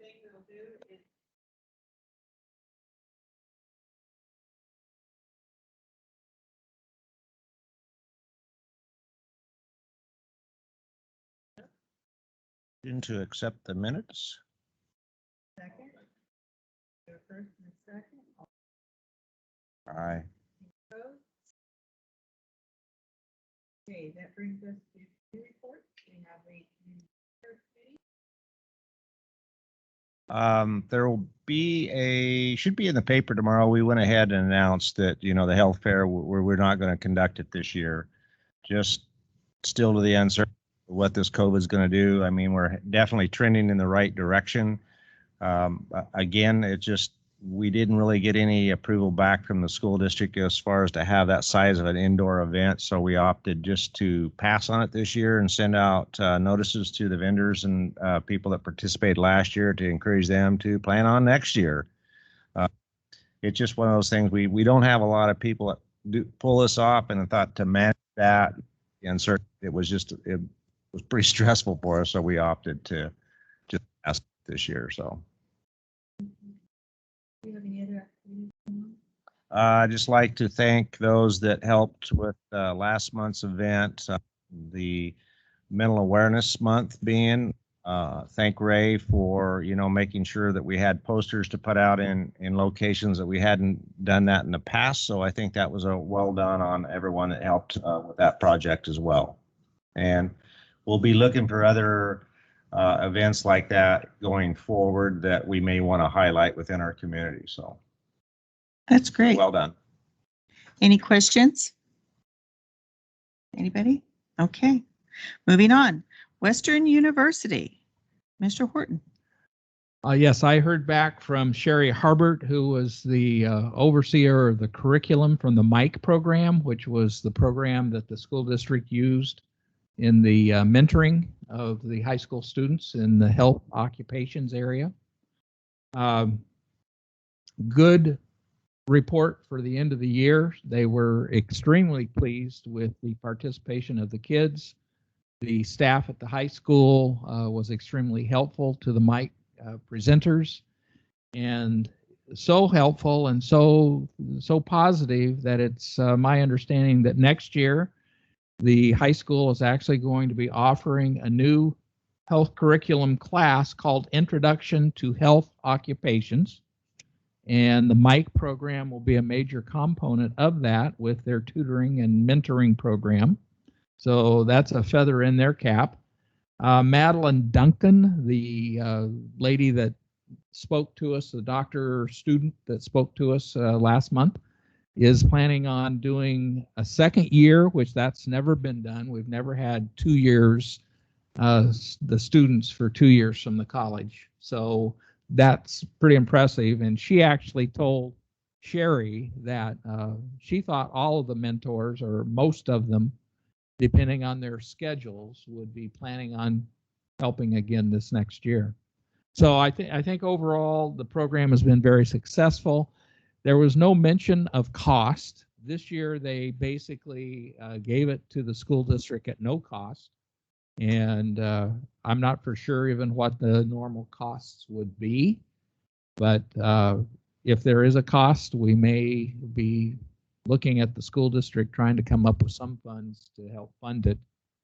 thing we'll do is to accept the minutes. second. Your first and second. Aye. Opposed? Okay, that brings us to the report. We have a committee. There will be should be in the paper tomorrow. We went ahead and announced that, the health fair, we're not going to conduct it this year. Just still to the uncertainty of what this COVID is going to do. I mean, we're definitely trending in the right direction. Again, we didn't really get any approval back from the school district as far as to have that size of an indoor event. So we opted just to pass on it this year and send out notices to the vendors and people that participated last year to encourage them to plan on next year. It's just one of those things. We don't have a lot of people that pull this off, and I thought to manage that uncertainty, it was pretty stressful for us. So we opted to just pass this year. So. Do you have any other activities? I'd just like to thank those that helped with last month's event, the Mental Awareness Month being. Thank Ray for, making sure that we had posters to put out in locations that we hadn't done that in the past. So I think that was a well done on everyone that helped with that project as well. And we'll be looking for other events like that going forward that we may want to highlight within our community. So. That's great. Well done. Any questions? Anybody? Okay. Moving on. Western University. Mr. Horton. Yes, I heard back from Sherry Harbert, who was the overseer of the curriculum from the MIC program, which was the program that the school district used in the mentoring of the high school students in the health occupations area. Good report for the end of the year. They were extremely pleased with the participation of the kids. The staff at the high school was extremely helpful to the MIC presenters, and so helpful and so positive that it's my understanding that next year the high school is actually going to be offering a new health curriculum class called Introduction to Health Occupations. And the MIC program will be a major component of that with their tutoring and mentoring program. So that's a feather in their cap. Madeline Duncan, the lady that spoke to us, the doctor student that spoke to us last month, is planning on doing a second year, which that's never been done. We've never had 2 years, the students for 2 years from the college. So that's pretty impressive. And she actually told Sherry that she thought all of the mentors, or most of them, depending on their schedules, would be planning on helping again this next year. So I think overall the program has been very successful. There was no mention of cost. This year they basically gave it to the school district at no cost. And I'm not for sure even what the normal costs would be, but if there is a cost, we may be looking at the school district trying to come up with some funds to help fund it.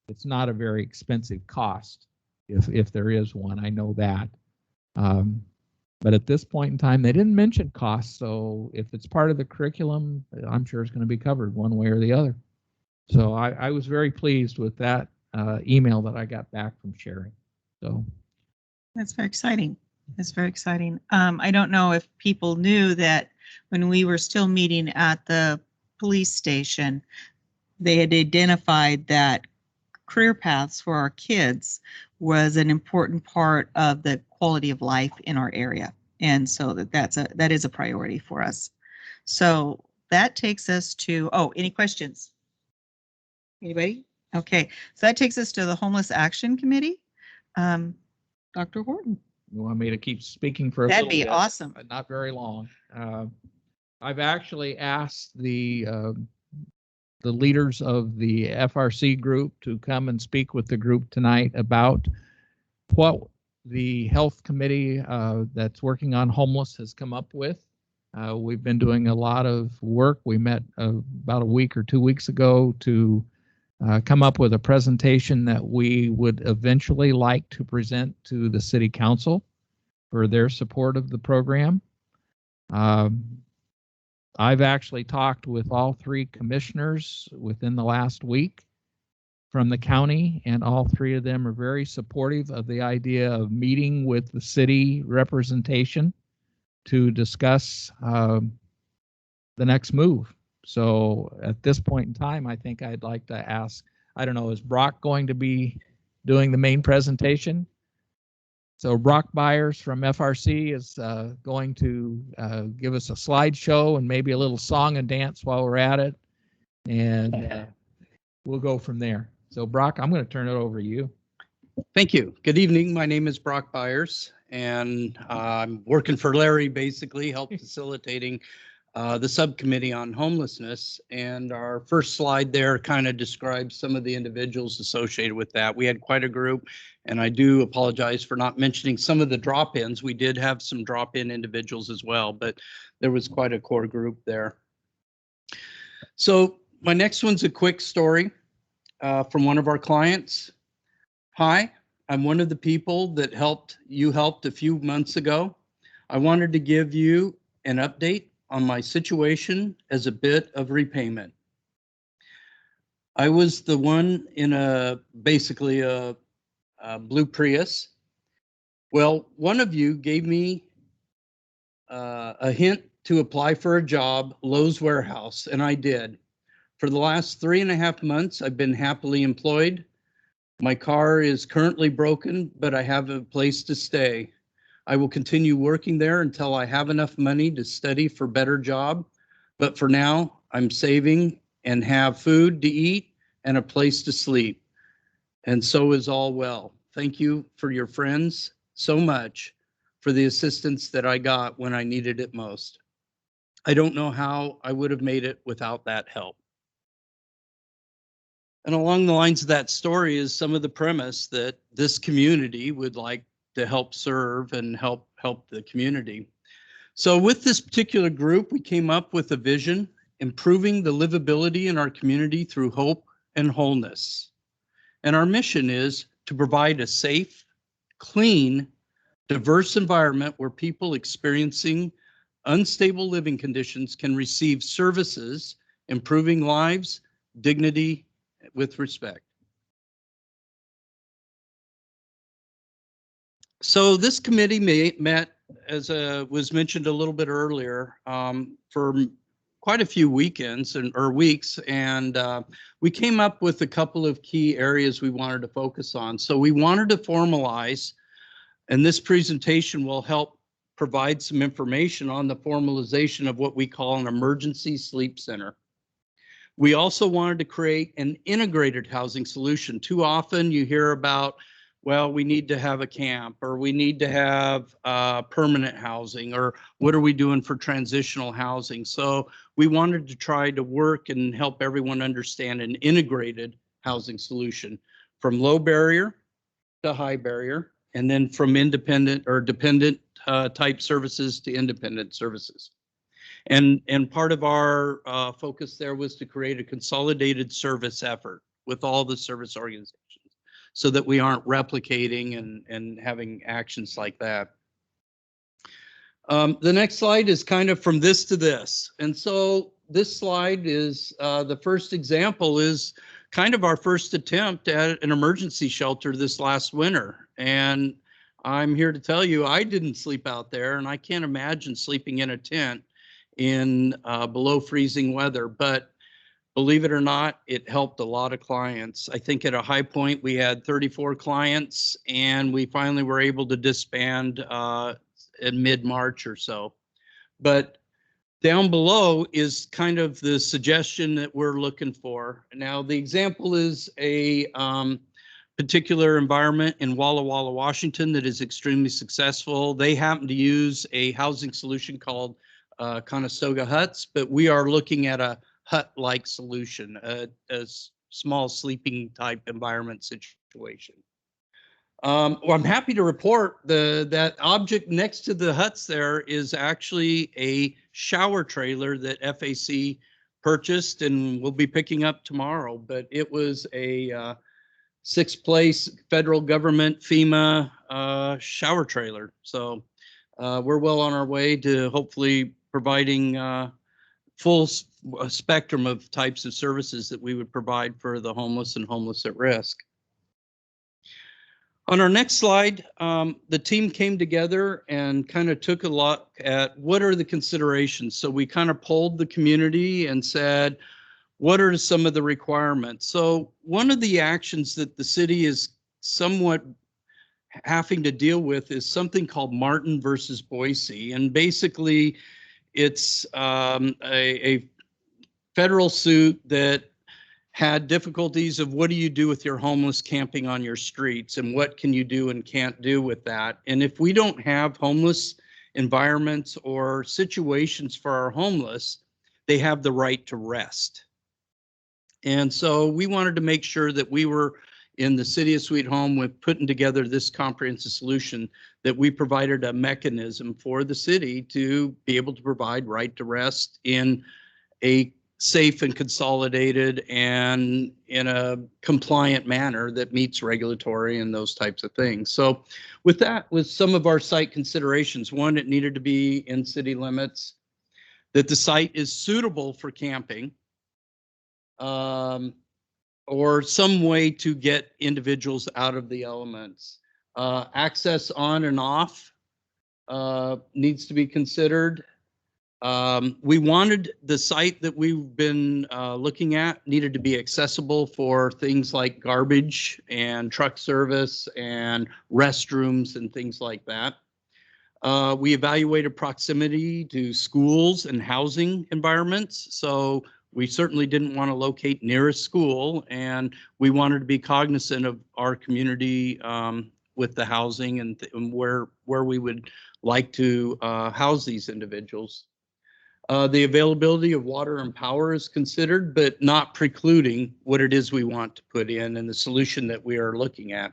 It's not a very expensive cost if there is one, I know that. But at this point in time, they didn't mention costs, so if it's part of the curriculum, I'm sure it's going to be covered one way or the other. So I was very pleased with that email that I got back from Sherry. So That's very exciting. That's very exciting. I don't know if people knew that when we were still meeting at the police station, they had identified that career paths for our kids was an important part of the quality of life in our area. And so that is a priority for us. So that takes us to, any questions? Anybody? Okay, so that takes us to the Homeless Action Committee. Dr. Horton. you want me to keep speaking for a That'd little be bit? awesome. Not very long. I've actually asked the leaders of the FRC group to come and speak with the group tonight about what the health committee that's working on homeless has come up with. We've been doing a lot of work. We met about a week or 2 weeks ago to come up with a presentation that we would eventually like to present to the city council for their support of the program. I've actually talked with all 3 commissioners within the last week from the county, and all 3 of them are very supportive of the idea of meeting with the city representation to discuss the next move. So at this point in time, I think I'd like to ask, I don't know, is Brock going to be doing the main presentation? So Brock Byers from FRC is going to give us a slideshow and maybe a little song and dance while we're at it. And we'll go from there. So Brock, I'm going to turn it over to you. Thank you. Good evening. My name is Brock Byers, and I'm working for Larry, basically, help facilitating the subcommittee on homelessness. And our first slide there kind of describes some of the individuals associated with that. We had quite a group, and I do apologize for not mentioning some of the drop-ins. We did have some drop-in individuals as well, but there was quite a core group there. So my next one's a quick story from one of our clients. Hi, I'm one of the people that helped a few months ago. I wanted to give you an update on my situation as a bit of repayment. I was the one in basically a blue Prius. Well, one of you gave me a hint to apply for a job, Lowe's warehouse, and I did. For the last 3.5 months, I've been happily employed. My car is currently broken, but I have a place to stay. I will continue working there until I have enough money to study for a better job. But for now, I'm saving and have food to eat and a place to sleep. And so is all well. Thank you for your friends so much for the assistance that I got when I needed it most. I don't know how I would have made it without that help. And along the lines of that story is some of the premise that this community would like to help serve and help the community. So with this particular group, we came up with a vision, improving the livability in our community through hope and wholeness. And our mission is to provide a safe, clean, diverse environment where people experiencing unstable living conditions can receive services, improving lives, dignity, with respect. So this committee met, as was mentioned a little bit earlier, for quite a few weekends or weeks, and we came up with a couple of key areas we wanted to focus on. So we wanted to formalize, and this presentation will help provide some information on the formalization of what we call an emergency sleep center. We also wanted to create an integrated housing solution. Too often you hear about, well, we need to have a camp, or we need to have permanent housing, or what are we doing for transitional housing? So we wanted to try to work and help everyone understand an integrated housing solution, from low barrier to high barrier, and then from independent or dependent type services to independent services. And part of our focus there was to create a consolidated service effort with all the service organizations, so that we aren't replicating and having actions like that. The next slide is kind of from this to this. And so this slide is the first example is kind of our first attempt at an emergency shelter this last winter. And I'm here to tell you, I didn't sleep out there, and I can't imagine sleeping in a tent in below freezing weather, but believe it or not, it helped a lot of clients. I think at a high point, we had 34 clients, and we finally were able to disband in mid-March or so. But down below is kind of the suggestion that we're looking for. Now, the example is a particular environment in Walla Walla, Washington that is extremely successful. They happen to use a housing solution called Conestoga Huts, but we are looking at a hut-like solution, a small sleeping type environment situation. Well, I'm happy to report that object next to the huts there is actually a shower trailer that FAC purchased and we'll be picking up tomorrow. But it was a sixth place federal government FEMA shower trailer. So we're well on our way to hopefully providing full spectrum of types of services that we would provide for the homeless and homeless at risk. On our next slide, the team came together and kind of took a look at what are the considerations. So we kind of polled the community and said, what are some of the requirements? So one of the actions that the city is somewhat having to deal with is something called Martin versus Boise. And basically it's a federal suit that had difficulties of what do you do with your homeless camping on your streets and what can you do and can't do with that. And if we don't have homeless environments or situations for our homeless, they have the right to rest. And so we wanted to make sure that we were in the City of Sweet Home with putting together this comprehensive solution, that we provided a mechanism for the city to be able to provide right to rest in a safe and consolidated and in a compliant manner that meets regulatory and those types of things. So with that, with some of our site considerations, one, it needed to be in city limits, that the site is suitable for camping, or some way to get individuals out of the elements. Access on and off needs to be considered. We wanted the site that we've been looking at needed to be accessible for things like garbage and truck service and restrooms and things like that. We evaluated proximity to schools and housing environments. So we certainly didn't want to locate near a school, and we wanted to be cognizant of our community with the housing and where we would like to house these individuals. The availability of water and power is considered, but not precluding what it is we want to put in and the solution that we are looking at.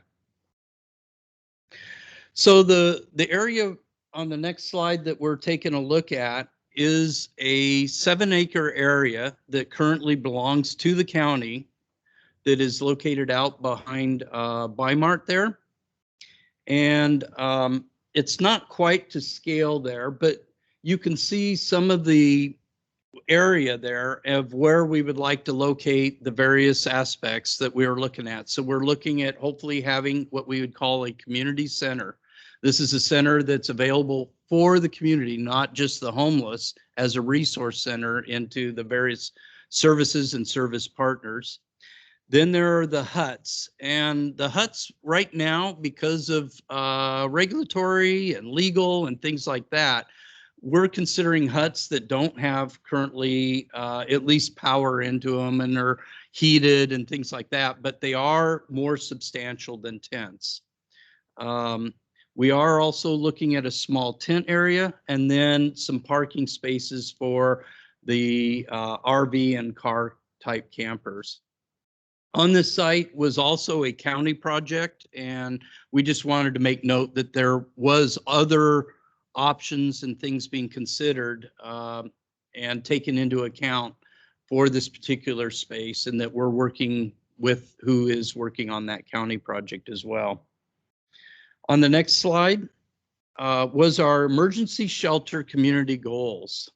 So the area on the next slide that we're taking a look at is a 7-acre area that currently belongs to the county that is located out behind Bi-Mart there. And it's not quite to scale there, but you can see some of the area there of where we would like to locate the various aspects that we are looking at. So we're looking at hopefully having what we would call a community center. This is a center that's available for the community, not just the homeless, as a resource center into the various services and service partners. Then there are the huts, and the huts right now, because of regulatory and legal and things like that, we're considering huts that don't have currently at least power into them and are heated and things like that, but they are more substantial than tents. We are also looking at a small tent area and then some parking spaces for the RV and car type campers. On this site was also a county project, and we just wanted to make note that there was other options and things being considered and taken into account for this particular space, and that we're working with who is working on that county project as well. On the next slide was our emergency shelter community goals.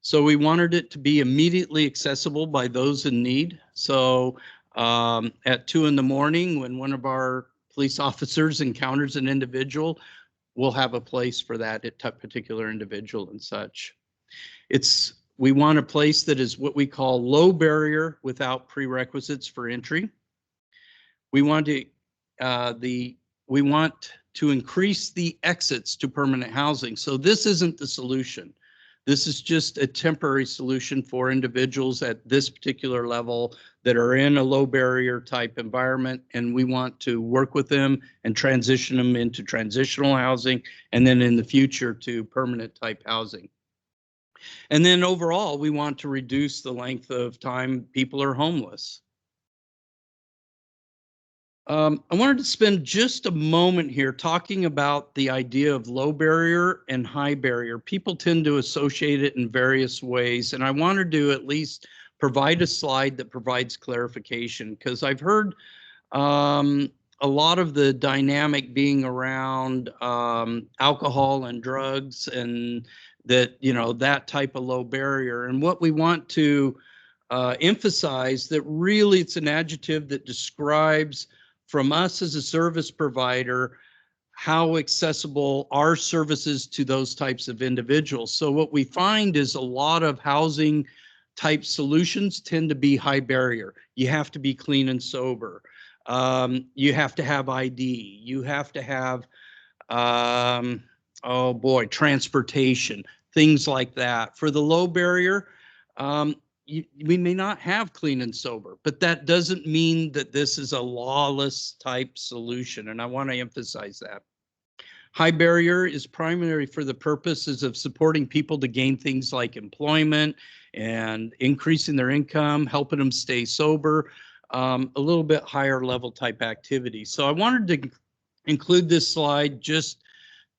So we wanted it to be immediately accessible by those in need. So at 2 in the morning, when one of our police officers encounters an individual, we'll have a place for that particular individual and such. We want a place that is what we call low barrier without prerequisites for entry. We want to increase the exits to permanent housing. So this isn't the solution. This is just a temporary solution for individuals at this particular level that are in a low barrier type environment, and we want to work with them and transition them into transitional housing, and then in the future to permanent type housing. And then overall, we want to reduce the length of time people are homeless. I wanted to spend just a moment here talking about the idea of low barrier and high barrier. People tend to associate it in various ways, and I wanted to at least provide a slide that provides clarification, because I've heard a lot of the dynamic being around alcohol and drugs, and that, you know, that type of low barrier. And what we want to emphasize, that really it's an adjective that describes, from us as a service provider, how accessible our services to those types of individuals. So what we find is a lot of housing type solutions tend to be high barrier. You have to be clean and sober. You have to have ID. You have to have, oh boy, transportation, things like that. For the low barrier, we may not have clean and sober, but that doesn't mean that this is a lawless type solution. And I want to emphasize that. High barrier is primarily for the purposes of supporting people to gain things like employment and increasing their income, helping them stay sober, a little bit higher level type activity. So I wanted to include this slide just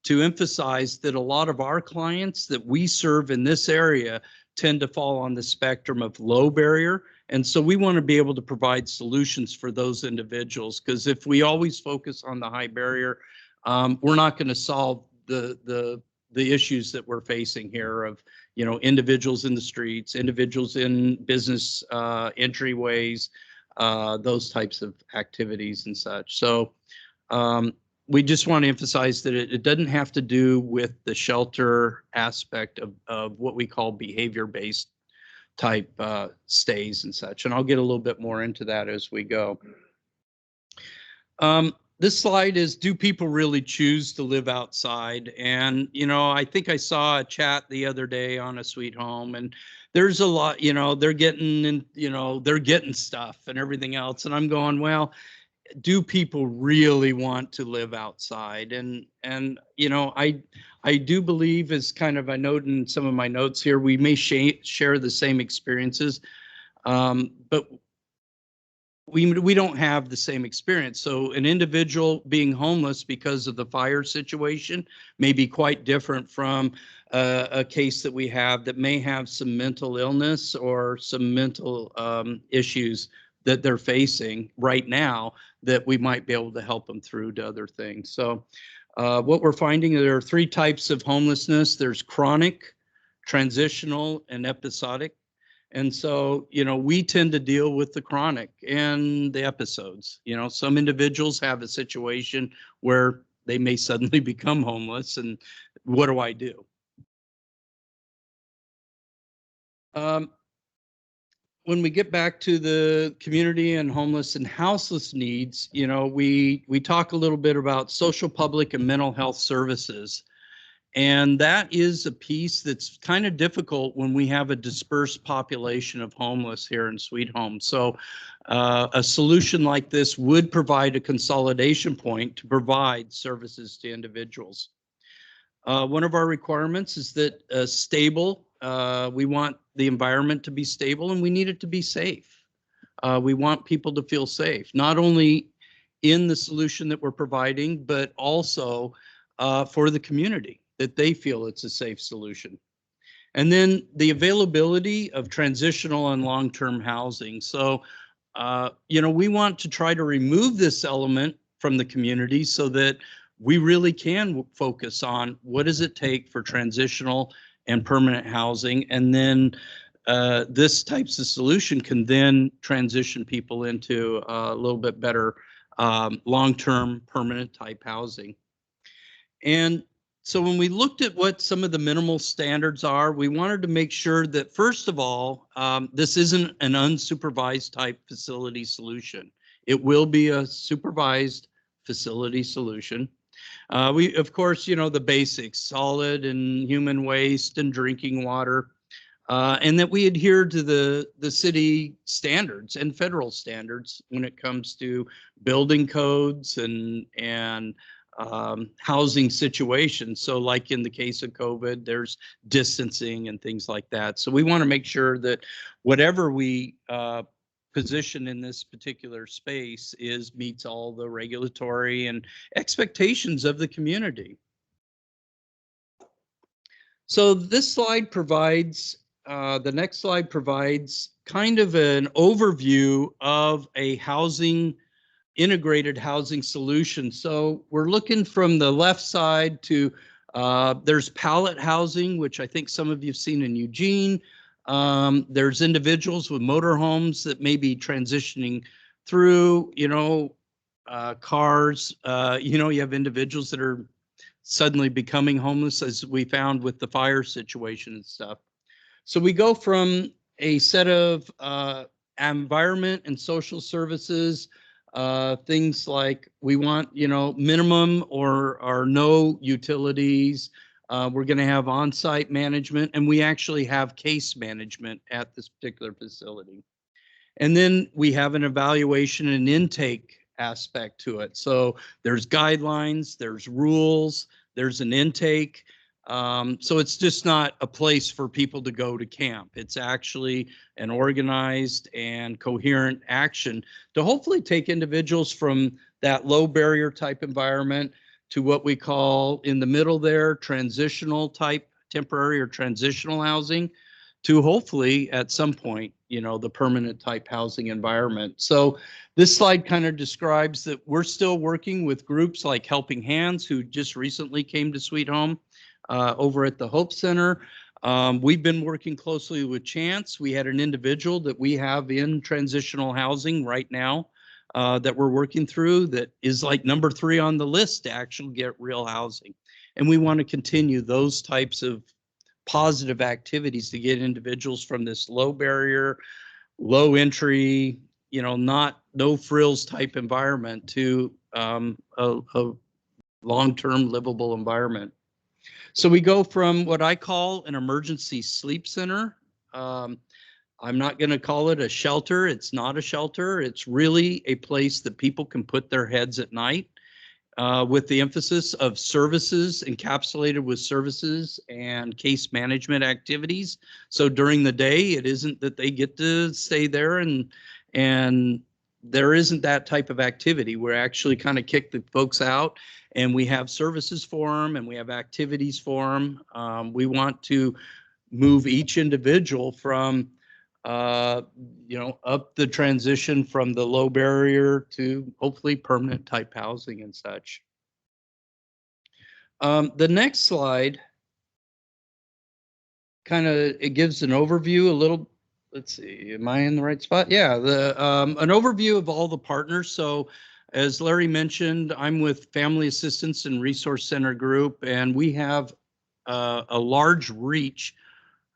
to emphasize that a lot of our clients that we serve in this area tend to fall on the spectrum of low barrier. And so we want to be able to provide solutions for those individuals, because if we always focus on the high barrier, we're not going to solve the issues that we're facing here of, you know, individuals in the streets, individuals in business entryways, those types of activities and such. So we just want to emphasize that it doesn't have to do with the shelter aspect of what we call behavior-based type stays and such. And I'll get a little bit more into that as we go. This slide is, do people really choose to live outside? And, you know, I think I saw a chat the other day on a Sweet Home, and there's a lot, you know, they're getting, you know, they're getting stuff and everything else. And I'm going, well, do people really want to live outside? And you know, I do believe, as kind of I note in some of my notes here, we may share the same experiences, but we don't have the same experience. So an individual being homeless because of the fire situation may be quite different from a case that we have that may have some mental illness or some mental issues that they're facing right now, that we might be able to help them through to other things. So what we're finding, there are three types of homelessness. There's chronic, transitional, and episodic. And so, you know, we tend to deal with the chronic and the episodes. You know, some individuals have a situation where they may suddenly become homeless, and what do I do? When we get back to the community and homeless and houseless needs, you know, we talk a little bit about social, public, and mental health services. And that is a piece that's kind of difficult when we have a dispersed population of homeless here in Sweet Home. So a solution like this would provide a consolidation point to provide services to individuals. One of our requirements is that stable, we want the environment to be stable, and we need it to be safe. We want people to feel safe, not only in the solution that we're providing, but also for the community, that they feel it's a safe solution. And then the availability of transitional and long-term housing. So, you know, we want to try to remove this element from the community so that we really can focus on what does it take for transitional and permanent housing. And then this types of solution can then transition people into a little bit better long-term permanent type housing. And so when we looked at what some of the minimal standards are, we wanted to make sure that, first of all, this isn't an unsupervised type facility solution. It will be a supervised facility solution. We, of course, you know, the basics, solid and human waste and drinking water, and that we adhere to the city standards and federal standards when it comes to building codes and housing situations. So like in the case of COVID, there's distancing and things like that. So we want to make sure that whatever we position in this particular space meets all the regulatory and expectations of the community. So this slide provides, the next slide provides kind of an overview of a integrated housing solution. So we're looking from the left side to, there's pallet housing, which I think some of you have seen in Eugene. There's individuals with motorhomes that may be transitioning through, cars. You have individuals that are suddenly becoming homeless, as we found with the fire situation and stuff. So we go from a set of environment and social services, things like we want, minimum or no utilities. We're going to have on-site management, and we actually have case management at this particular facility. And then we have an evaluation and intake aspect to it. So there's guidelines, there's rules, there's an intake. So it's just not a place for people to go to camp. It's actually an organized and coherent action to hopefully take individuals from that low barrier type environment to what we call in the middle there, transitional type, temporary or transitional housing, to hopefully at some point, the permanent type housing environment. So this slide kind of describes that we're still working with groups like Helping Hands, who just recently came to Sweet Home over at the Hope Center. We've been working closely with Chance. We had an individual that we have in transitional housing right now that we're working through that is like number 3 on the list to actually get real housing. And we want to continue those types of positive activities to get individuals from this low barrier, low entry, no frills type environment to a long-term livable environment. So we go from what I call an emergency sleep center. I'm not going to call it a shelter. It's not a shelter. It's really a place that people can put their heads at night, with the emphasis of services, encapsulated with services and case management activities. So during the day, it isn't that they get to stay there and there isn't that type of activity. We're actually kind of kick the folks out, and we have services for them and we have activities for them. We want to move each individual from up the transition from the low barrier to hopefully permanent type housing and such. The next slide it gives an overview a little. Let's see, am I in the right spot? Yeah, an overview of all the partners. So as Larry mentioned, I'm with Family Assistance and Resource Center Group, and we have a large reach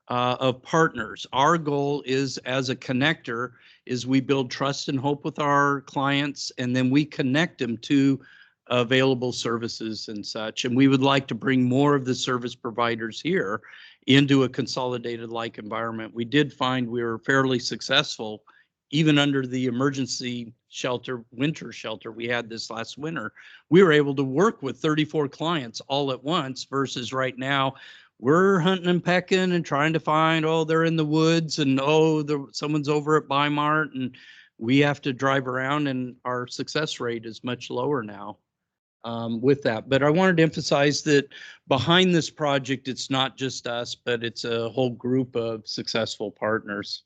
of partners. Our goal is, as a connector, is we build trust and hope with our clients, and then we connect them to available services and such. And we would like to bring more of the service providers here into a consolidated like environment. We did find we were fairly successful even under the emergency shelter, winter shelter we had this last winter. We were able to work with 34 clients all at once, versus right now we're hunting and pecking and trying to find, they're in the woods, and someone's over at Bi-Mart, and we have to drive around, and our success rate is much lower now with that. But I wanted to emphasize that behind this project, it's not just us, but it's a whole group of successful partners.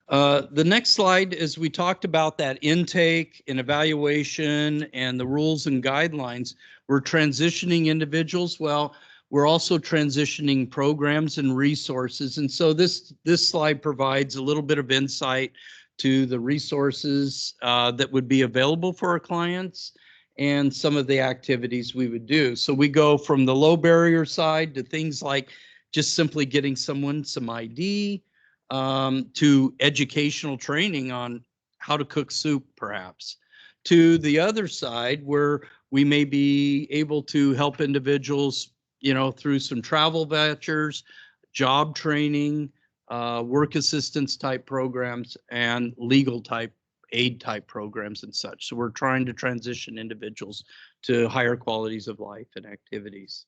The next slide is, we talked about that intake and evaluation and the rules and guidelines. We're transitioning individuals. Well, we're also transitioning programs and resources. And so this slide provides a little bit of insight to the resources that would be available for our clients and some of the activities we would do. So we go from the low barrier side to things like just simply getting someone some ID, to educational training on how to cook soup, perhaps, to the other side where we may be able to help individuals, through some travel vouchers, job training, work assistance type programs, and legal type aid type programs and such. So we're trying to transition individuals to higher qualities of life and activities.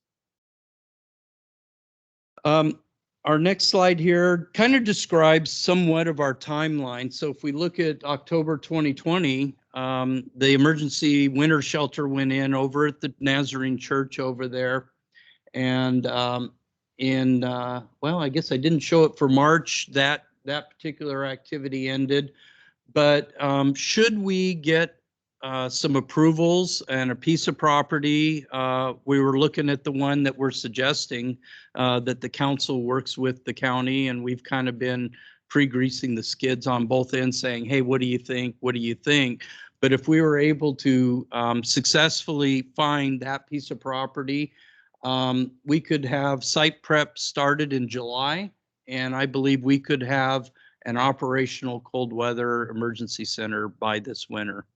Our next slide here kind of describes somewhat of our timeline. So if we look at October 2020, the emergency winter shelter went in over at the Nazarene Church over there. And well, I guess I didn't show it for March, that particular activity ended. But should we get some approvals and a piece of property, we were looking at the one that we're suggesting that the council works with the county, and we've kind of been pre-greasing the skids on both ends saying, hey, what do you think? What do you think? But if we were able to successfully find that piece of property, we could have site prep started in July, and I believe we could have an operational cold weather emergency center by this winter.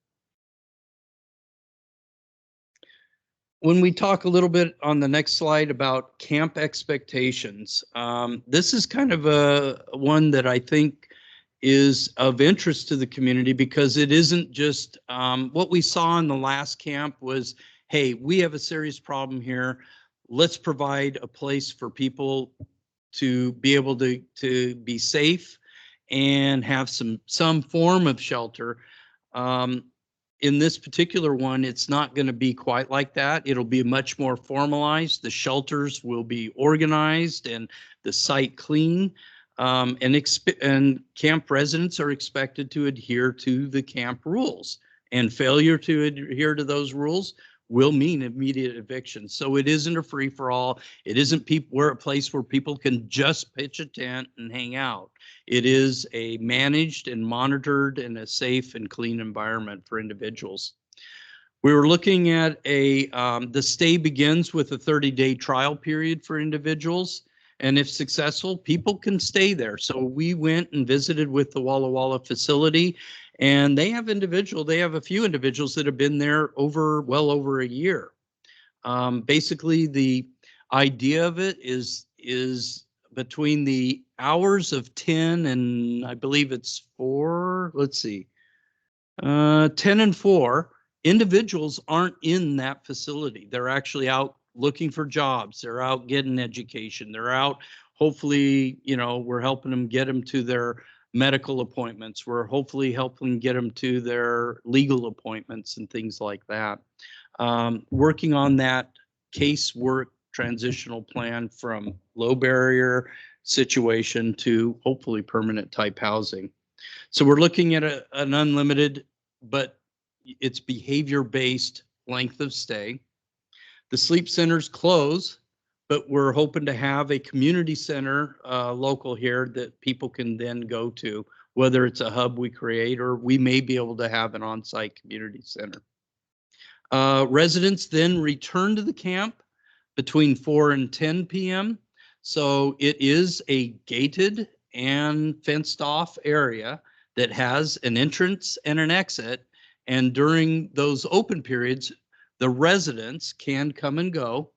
When we talk a little bit on the next slide about camp expectations, this is kind of a one that I think is of interest to the community, because it isn't just what we saw in the last camp was, hey, we have a serious problem here. Let's provide a place for people to be able to be safe and have some form of shelter. In this particular one, it's not going to be quite like that. It'll be much more formalized. The shelters will be organized and the site clean. And camp residents are expected to adhere to the camp rules. And failure to adhere to those rules will mean immediate eviction. So it isn't a free-for-all. It isn't we're a place where people can just pitch a tent and hang out. It is a managed and monitored and a safe and clean environment for individuals. We were looking at the stay begins with a 30-day trial period for individuals. And if successful, people can stay there. So we went and visited with the Walla Walla facility, and they have a few individuals that have been there well over a year. Basically, the idea of it is between the hours of 10 and I believe it's 4, 10 and 4, individuals aren't in that facility. They're actually out looking for jobs. They're out getting education. They're out, hopefully, we're helping them get them to their medical appointments. We're hopefully helping get them to their legal appointments and things like that. Working on that casework transitional plan from low barrier situation to hopefully permanent type housing. So we're looking at an unlimited, but it's behavior-based length of stay. The sleep centers close, but we're hoping to have a community center local here that people can then go to, whether it's a hub we create or we may be able to have an on-site community center. Residents then return to the camp between 4 and 10 p.m. So it is a gated and fenced off area that has an entrance and an exit. And during those open periods, the residents can come and go.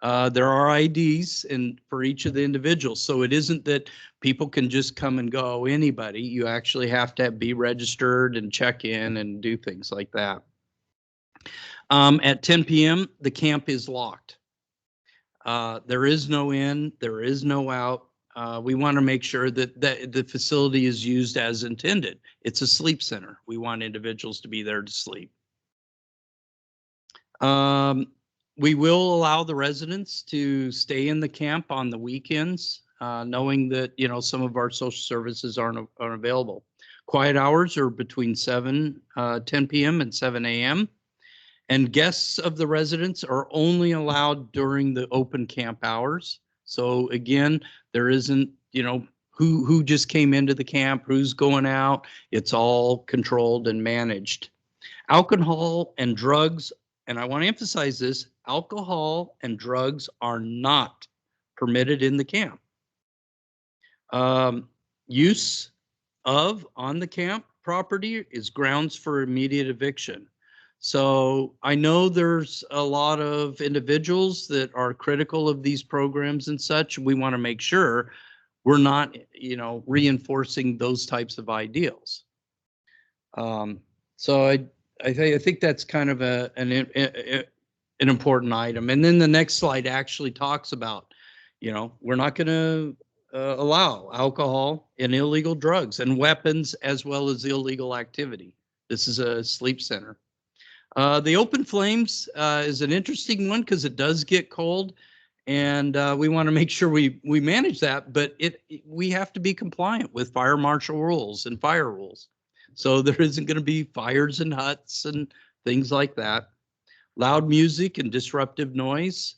There are IDs for each of the individuals. So it isn't that people can just come and go, anybody. You actually have to be registered and check in and do things like that. At 10 p.m., the camp is locked. There is no in, there is no out. We want to make sure that the facility is used as intended. It's a sleep center. We want individuals to be there to sleep. We will allow the residents to stay in the camp on the weekends, knowing that, some of our social services aren't available. Quiet hours are between 10 p.m. and 7 a.m. And guests of the residents are only allowed during the open camp hours. So again, there isn't, who just came into the camp, who's going out. It's all controlled and managed. Alcohol and drugs, and I want to emphasize this, alcohol and drugs are not permitted in the camp. Use of on the camp property is grounds for immediate eviction. So I know there's a lot of individuals that are critical of these programs and such. We want to make sure we're not, reinforcing those types of ideals. So I think that's kind of an important item. And then the next slide actually talks about, we're not going to allow alcohol and illegal drugs and weapons as well as illegal activity. This is a sleep center. The open flames is an interesting one because it does get cold, and we want to make sure we manage that. But we have to be compliant with fire marshal rules and fire rules, so there isn't going to be fires in huts and things like that. Loud music and disruptive noise.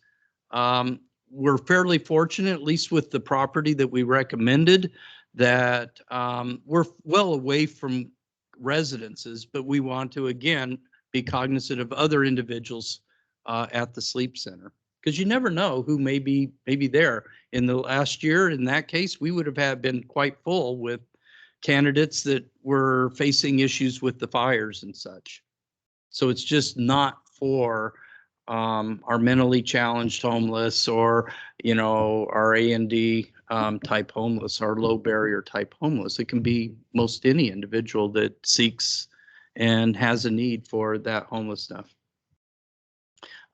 We're fairly fortunate, at least with the property that we recommended, that we're well away from residences, but we want to, again, be cognizant of other individuals at the sleep center, because you never know who may be there. In the last year, in that case, we would have been quite full with candidates that were facing issues with the fires and such. So it's just not for our mentally challenged homeless, or, you know, our A&D type homeless, our low barrier type homeless. It can be most any individual that seeks and has a need for that homeless stuff.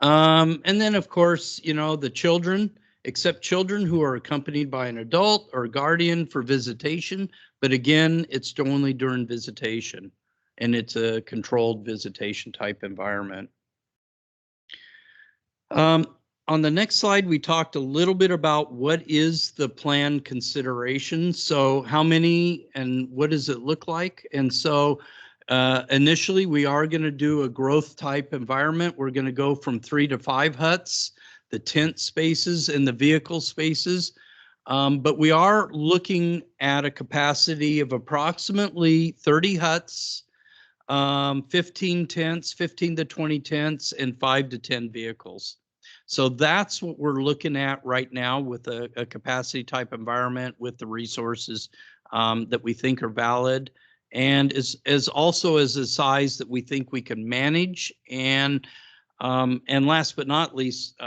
And then, of course, you know, the children, except children who are accompanied by an adult or guardian for visitation. But again, it's only during visitation, and it's a controlled visitation type environment. On the next slide, we talked a little bit about what is the plan consideration. So how many and what does it look like? And so initially, we are going to do a growth type environment. We're going to go from 3 to 5 huts, the tent spaces and the vehicle spaces. But we are looking at a capacity of approximately 30 huts, 15 tents, 15 to 20 tents, and 5 to 10 vehicles. So that's what we're looking at right now with a capacity type environment with the resources that we think are valid, and as also as a size that we think we can manage. And last but not least,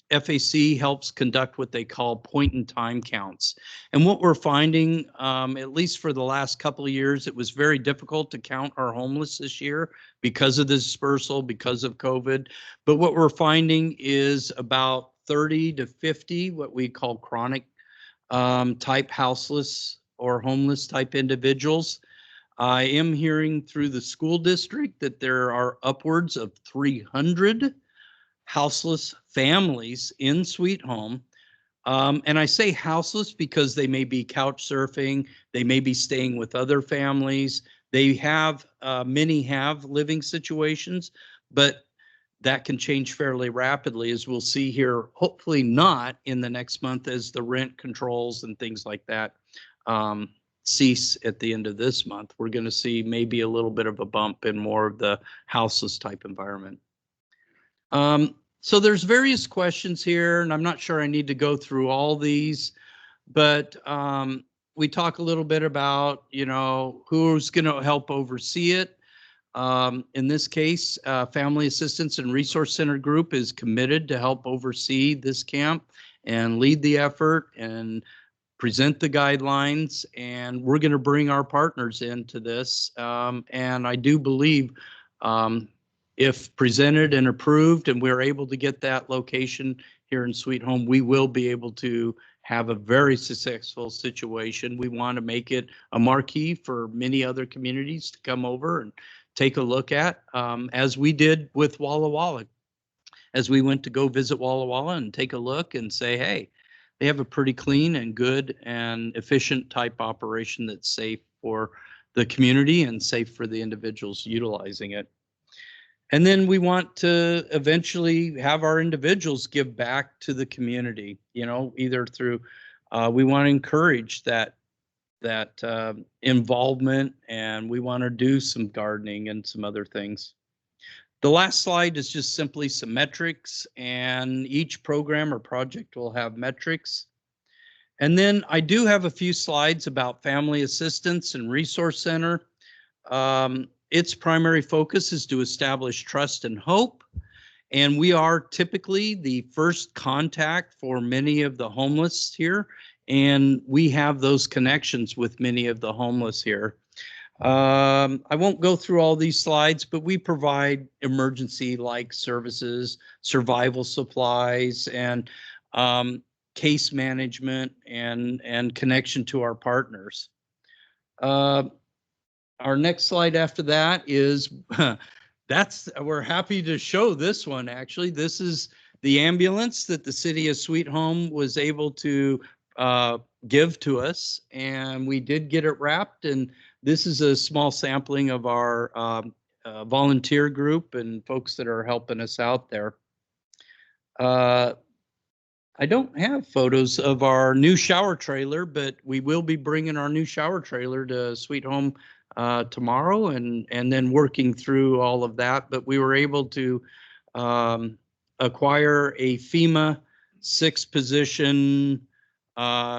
FAC helps conduct what they call point in time counts. And what we're finding, at least for the last couple of years, it was very difficult to count our homeless this year because of the dispersal, because of COVID. But what we're finding is about 30 to 50, what we call chronic type houseless or homeless type individuals. I am hearing through the school district that there are upwards of 300 houseless families in Sweet Home. And I say houseless because they may be couch surfing, they may be staying with other families. They have, many have living situations, but that can change fairly rapidly, as we'll see here, hopefully not in the next month as the rent controls and things like that cease at the end of this month. We're going to see maybe a little bit of a bump in more of the houseless type environment. So there's various questions here, and I'm not sure I need to go through all these, but we talk a little bit about, you know, who's going to help oversee it. In this case, Family Assistance and Resource Center Group is committed to help oversee this camp and lead the effort and present the guidelines. And we're going to bring our partners into this. And I do believe if presented and approved and we're able to get that location here in Sweet Home, we will be able to have a very successful situation. We want to make it a marquee for many other communities to come over and take a look at, as we did with Walla Walla. As we went to go visit Walla Walla and take a look and say, hey, they have a pretty clean and good and efficient type operation that's safe for the community and safe for the individuals utilizing it. And then we want to eventually have our individuals give back to the community, you know, either through, we want to encourage that involvement, and we want to do some gardening and some other things. The last slide is just simply some metrics, and each program or project will have metrics. And then I do have a few slides about Family Assistance and Resource Center. Its primary focus is to establish trust and hope. And we are typically the first contact for many of the homeless here. And we have those connections with many of the homeless here. I won't go through all these slides, but we provide emergency-like services, survival supplies, and case management and connection to our partners. Our next slide after that is, we're happy to show this one, actually. This is the ambulance that the city of Sweet Home was able to give to us, and we did get it wrapped, and this is a small sampling of our volunteer group and folks that are helping us out there. I don't have photos of our new shower trailer, but we will be bringing our new shower trailer to Sweet Home tomorrow, and then working through all of that. But we were able to acquire a FEMA 6-position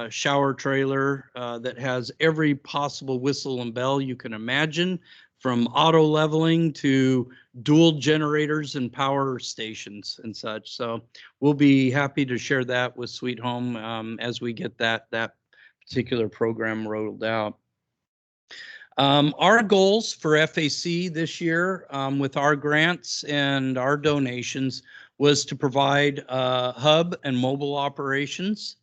shower trailer that has every possible whistle and bell you can imagine, from auto leveling to dual generators and power stations and such. So we'll be happy to share that with Sweet Home as we get that particular program rolled out. Our goals for FAC this year with our grants and our donations was to provide hub and mobile operations.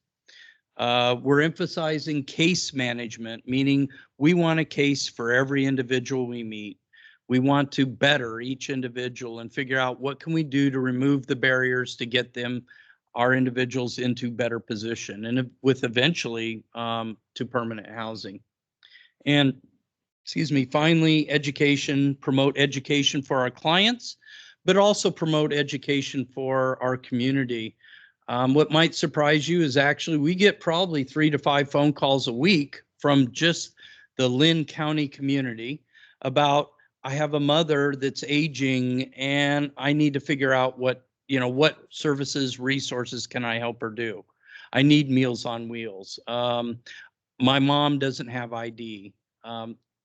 We're emphasizing case management, meaning we want a case for every individual we meet. We want to better each individual and figure out what can we do to remove the barriers to get them, our individuals, into better position, and with eventually to permanent housing. And excuse me, finally, education, promote education for our clients, but also promote education for our community. What might surprise you is actually we get probably 3 to 5 phone calls a week from just the Lynn County community about, I have a mother that's aging and I need to figure out what services, resources can I help her do? I need Meals on Wheels. My mom doesn't have ID.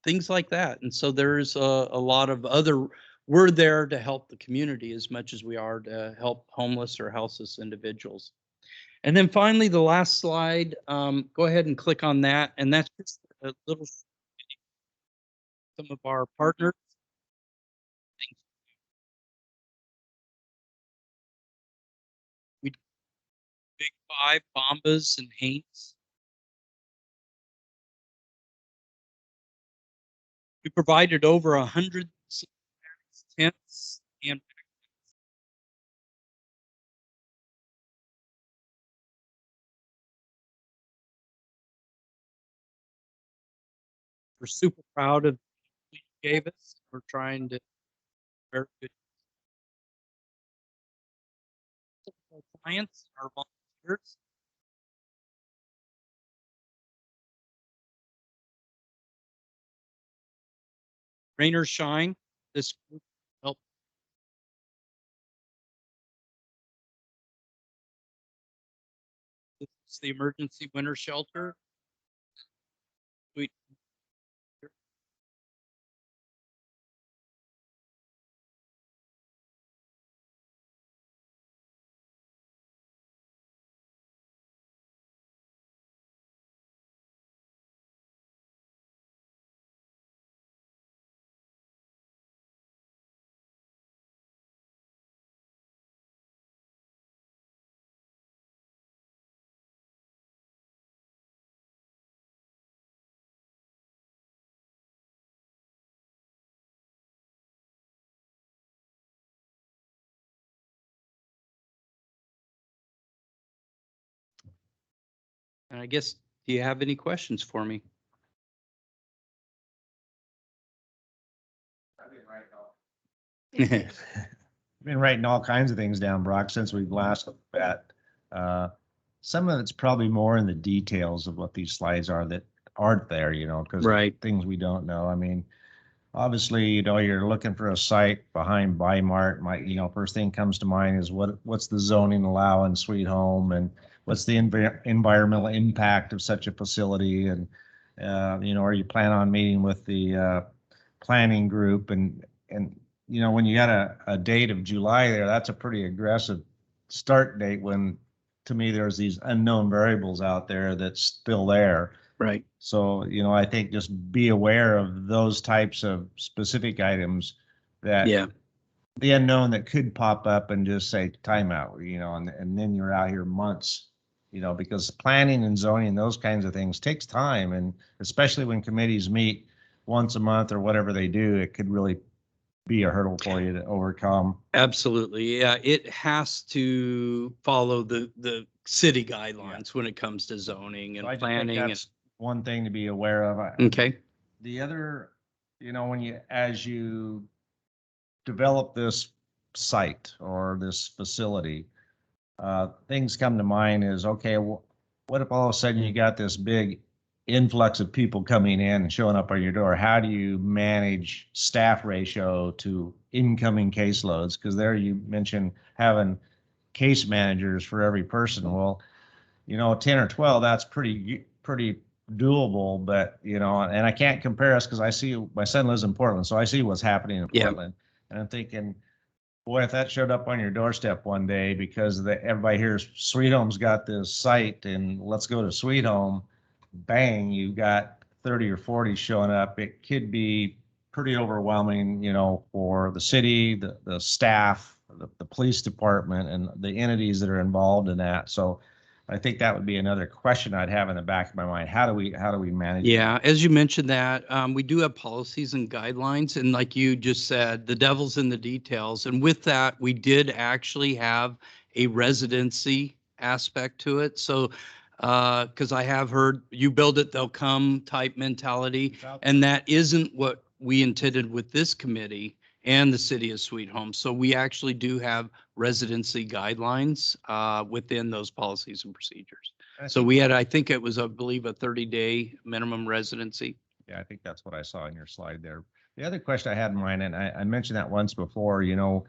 Things like that. And so there's a lot of other, we're there to help the community as much as we are to help homeless or houseless individuals. And then finally, the last slide, go ahead and click on that. And that's just a little, some of our partners. We Big Five, Bombas, and Hanes. We provided over 100 tents and we're super proud of what you gave us. We're trying to very good our clients, our volunteers. Rain or shine, this group helped. This is the emergency winter shelter. We And I guess, do you have any questions for me? I've been writing all kinds of things down, Brock, since we last met. Some of it's probably more in the details of what these slides are that aren't there, because Right. things we don't know. I mean, obviously, you're looking for a site behind Bi-Mart. First thing comes to mind is what's the zoning allow in Sweet Home, and what's the environmental impact of such a facility, and are you plan on meeting with the planning group, and when you got a date of July there, that's a pretty aggressive start date when, to me, there's these unknown variables out there that's still there. Right. So, I think just be aware of those types of specific items that the unknown that could pop up, and just say timeout, and then you're out here months you know, because planning and zoning, those kinds of things takes time. And especially when committees meet once a month or whatever they do, it could really be a hurdle for you to overcome. Absolutely. Yeah, it has to follow the city guidelines when it comes to zoning So and I just think planning. And that's one thing to be aware of. okay. The other, you know, as you develop this site or this facility, things come to mind is, okay, well, what if all of a sudden you got this big influx of people coming in and showing up on your door? How do you manage staff ratio to incoming caseloads? Because there you mentioned having case managers for every person. Well, you know, 10 or 12, that's pretty doable, but you know, and I can't compare us because I see my son lives in Portland, so I see what's happening in Yeah. Portland. And I'm thinking, boy, if that showed up on your doorstep one day because everybody hears Sweet Home's got this site and let's go to Sweet Home, bang, you got 30 or 40 showing up. It could be pretty overwhelming, you know, for the city, the staff, the police department, and the entities that are involved in that. So I think that would be another question I'd have in the back of my mind. How do we manage it? Yeah, as you mentioned that, we do have policies and guidelines, and like you just said, the devil's in the details. And with that, we did actually have a residency aspect to it. So, because I have heard you build it, they'll come type mentality, and that isn't what we intended with this committee and the city of Sweet Home. So we actually do have residency guidelines within those policies and procedures. So we had, I think it was, I believe, a 30-day minimum residency. Yeah, I think that's what I saw in your slide there. The other question I had in mind, and I mentioned that once before, you know,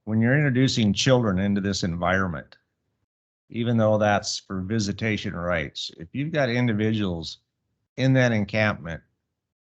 when you're introducing children into this environment, even though that's for visitation rights, if you've got individuals in that encampment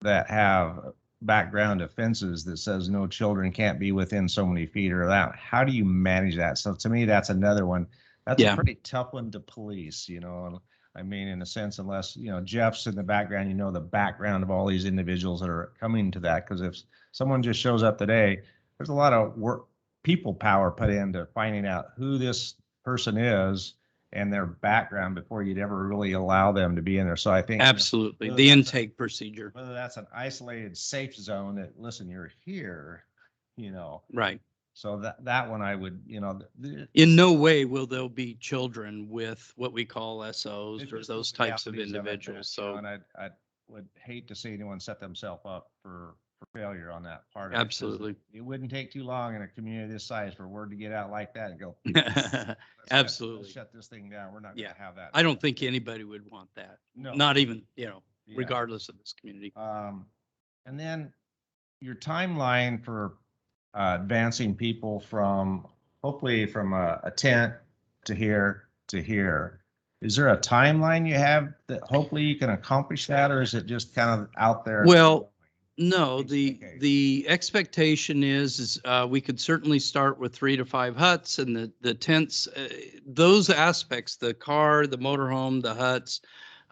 that have background offenses that says no children can't be within so many feet or that, how do you manage that? So to me, that's another one. That's Yeah. a pretty tough one to police, you know. I mean, in a sense, unless, you know, Jeff's in the background, you know, the background of all these individuals that are coming to that. Because if someone just shows up today, there's a lot of work, people power put into finding out who this person is and their background before you'd ever really allow them to be in there. So I think, Absolutely. you know, The that's intake procedure. whether that's an isolated safe zone that, listen, you're here, you know. Right. So that one I would, you know, In no way will there be children with what we call SOs it's or just those the types of realities it, individuals. you know, So and I would hate to see anyone set themselves up for failure on that part of it, 'cause absolutely. it wouldn't take too long in a community this size for word to get out like that and go, let's Absolutely. shut this thing down. We're not going Yeah. to have that. I don't think anybody would want that. No. Not even, you know, Yeah. regardless of this community. And then your timeline for advancing people from, hopefully from a tent to here to here. Is there a timeline you have that hopefully you can accomplish that, or is it just kind of out there? Well, no, Case by case. the expectation is we could certainly start with 3 to 5 huts and the tents, those aspects, the car, the motorhome, the huts,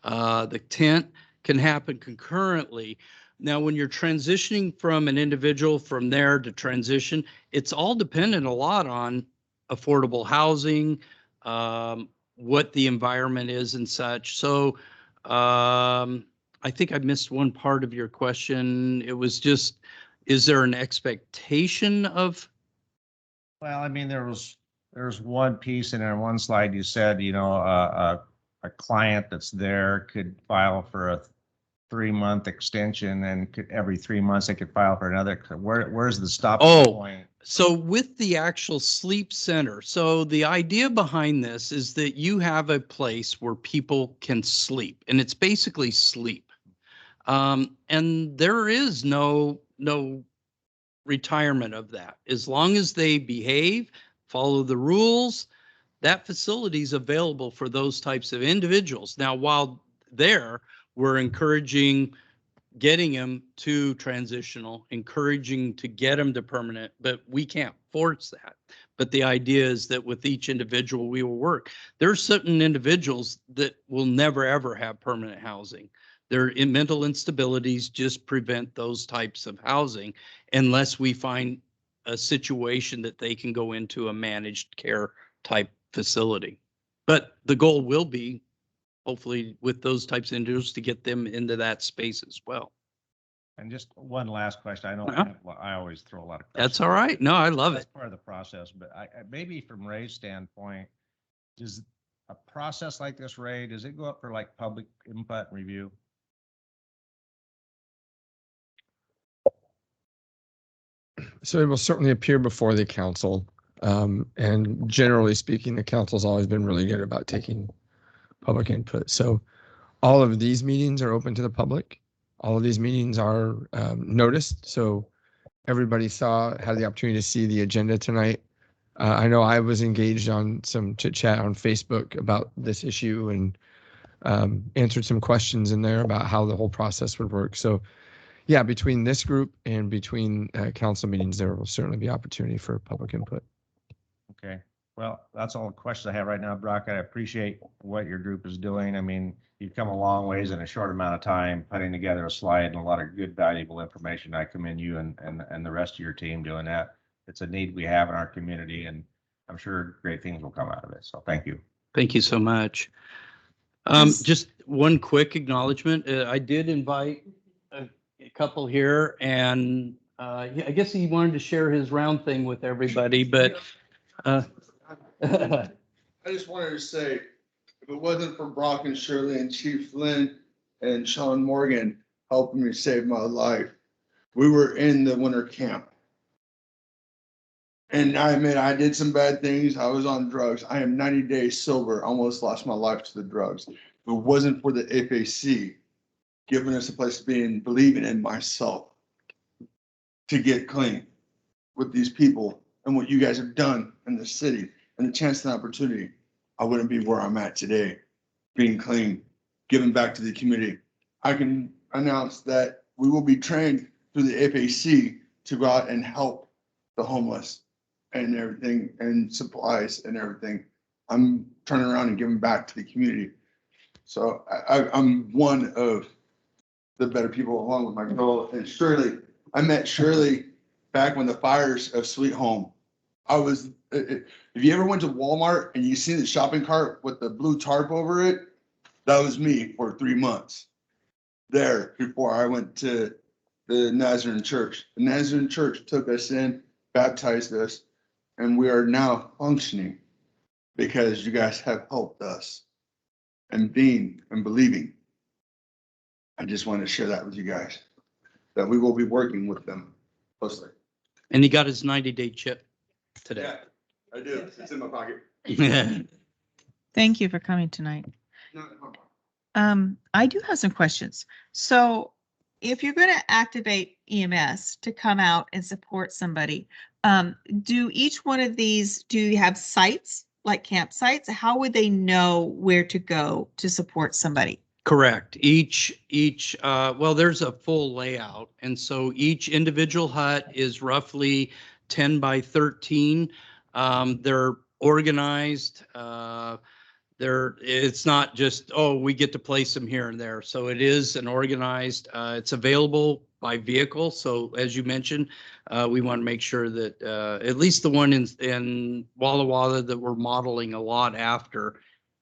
the tent can happen concurrently. Now, when you're transitioning from an individual from there to transition, it's all dependent a lot on affordable housing, what the environment is and such. So, I think I missed one part of your question. It was just, is there an expectation of? Well, I mean, there's one piece and in one slide you said, you know, a client that's there could file for a 3-month extension and every 3 months they could file for another. Where's the stopping point? So with the actual sleep center, so the idea behind this is that you have a place where people can sleep, and it's basically sleep. And there is no retirement of that. As long as they behave, follow the rules, that facility is available for those types of individuals. Now, while there, we're encouraging getting them to transitional, encouraging to get them to permanent, but we can't force that. But the idea is that with each individual, we will work. There are certain individuals that will never, ever have permanent housing. Their mental instabilities just prevent those types of housing unless we find a situation that they can go into a managed care type facility. But the goal will be, hopefully with those types of individuals, to get them into that space as well. And just one last question. I know Uh-huh. I always throw a lot of. That's questions. all right. No, I love That's it. part of the process, but maybe from Ray's standpoint, does a process like this, Ray, does it go up for like public input and review? So it will certainly appear before the council. And generally speaking, the council's always been really good about taking public input. So all of these meetings are open to the public. All of these meetings are noticed. So everybody had the opportunity to see the agenda tonight. I know I was engaged on some chit chat on Facebook about this issue and answered some questions in there about how the whole process would work. So yeah, between this group and between council meetings, there will certainly be opportunity for public input. Okay, well, that's all the questions I have right now, Brock. I appreciate what your group is doing. I mean, you've come a long ways in a short amount of time, putting together a slide and a lot of good, valuable information. I commend you and the rest of your team doing that. It's a need we have in our community, and I'm sure great things will come out of it. So thank you. Thank you so much. Just one quick acknowledgement. I did invite a couple here, and I guess he wanted to share his round thing with everybody, but I just wanted to say, if it wasn't for Brock and Shirley and Chief Lynn and Sean Morgan helping me save my life, we were in the winter camp. And I admit I did some bad things. I was on drugs. I am 90 days sober. Almost lost my life to the drugs. If it wasn't for the FAC giving us a place to be and believing in myself to get clean with these people and what you guys have done in the city and the chance and opportunity, I wouldn't be where I'm at today, being clean, giving back to the community. I can announce that we will be trained through the FAC to go out and help the homeless and everything, and supplies and everything. I'm turning around and giving back to the community. So I'm one of the better people, along with my girl and Shirley. I met Shirley back when the fires of Sweet Home. If you ever went to Walmart and you see the shopping cart with the blue tarp over it, that was me for 3 months there before I went to the Nazarene Church. The Nazarene Church took us in, baptized us, and we are now functioning because you guys have helped us and being and believing. I just want to share that with you guys, that we will be working with them closely. and he got his 90-day chip today. Yeah, I do. It's in my pocket. Thank you for coming tonight. Not in my pocket. I do have some questions. So if you're going to activate EMS to come out and support somebody, do each one of these, do you have sites like campsites? How would they know where to go to support somebody? Correct. Well, there's a full layout. And so each individual hut is roughly 10 by 13. They're organized. It's not just, oh, we get to place them here and there. So it is an organized, it's available by vehicle. So as you mentioned, we want to make sure that at least the one in Walla Walla that we're modeling a lot after,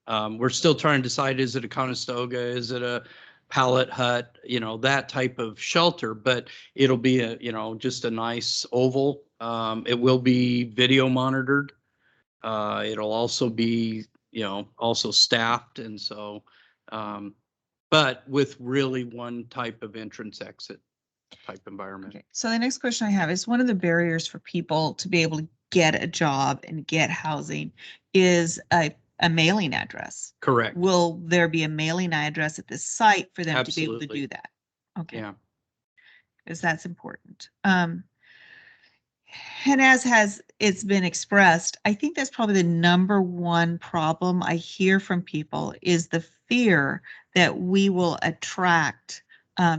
we're still trying to decide, is it a Conestoga? Is it a pallet hut? You know, that type of shelter, but it'll be just a nice oval. It will be video monitored. It'll also be, also staffed. And so, but with really one type of entrance exit type environment. Okay. So the next question I have is, one of the barriers for people to be able to get a job and get housing is a mailing address. Correct. Will there be a mailing address at this site for them to be able to Absolutely. do that? Okay. Yeah. Because that's important. And as it's been expressed, I think that's probably the number one problem I hear from people, is the fear that we will attract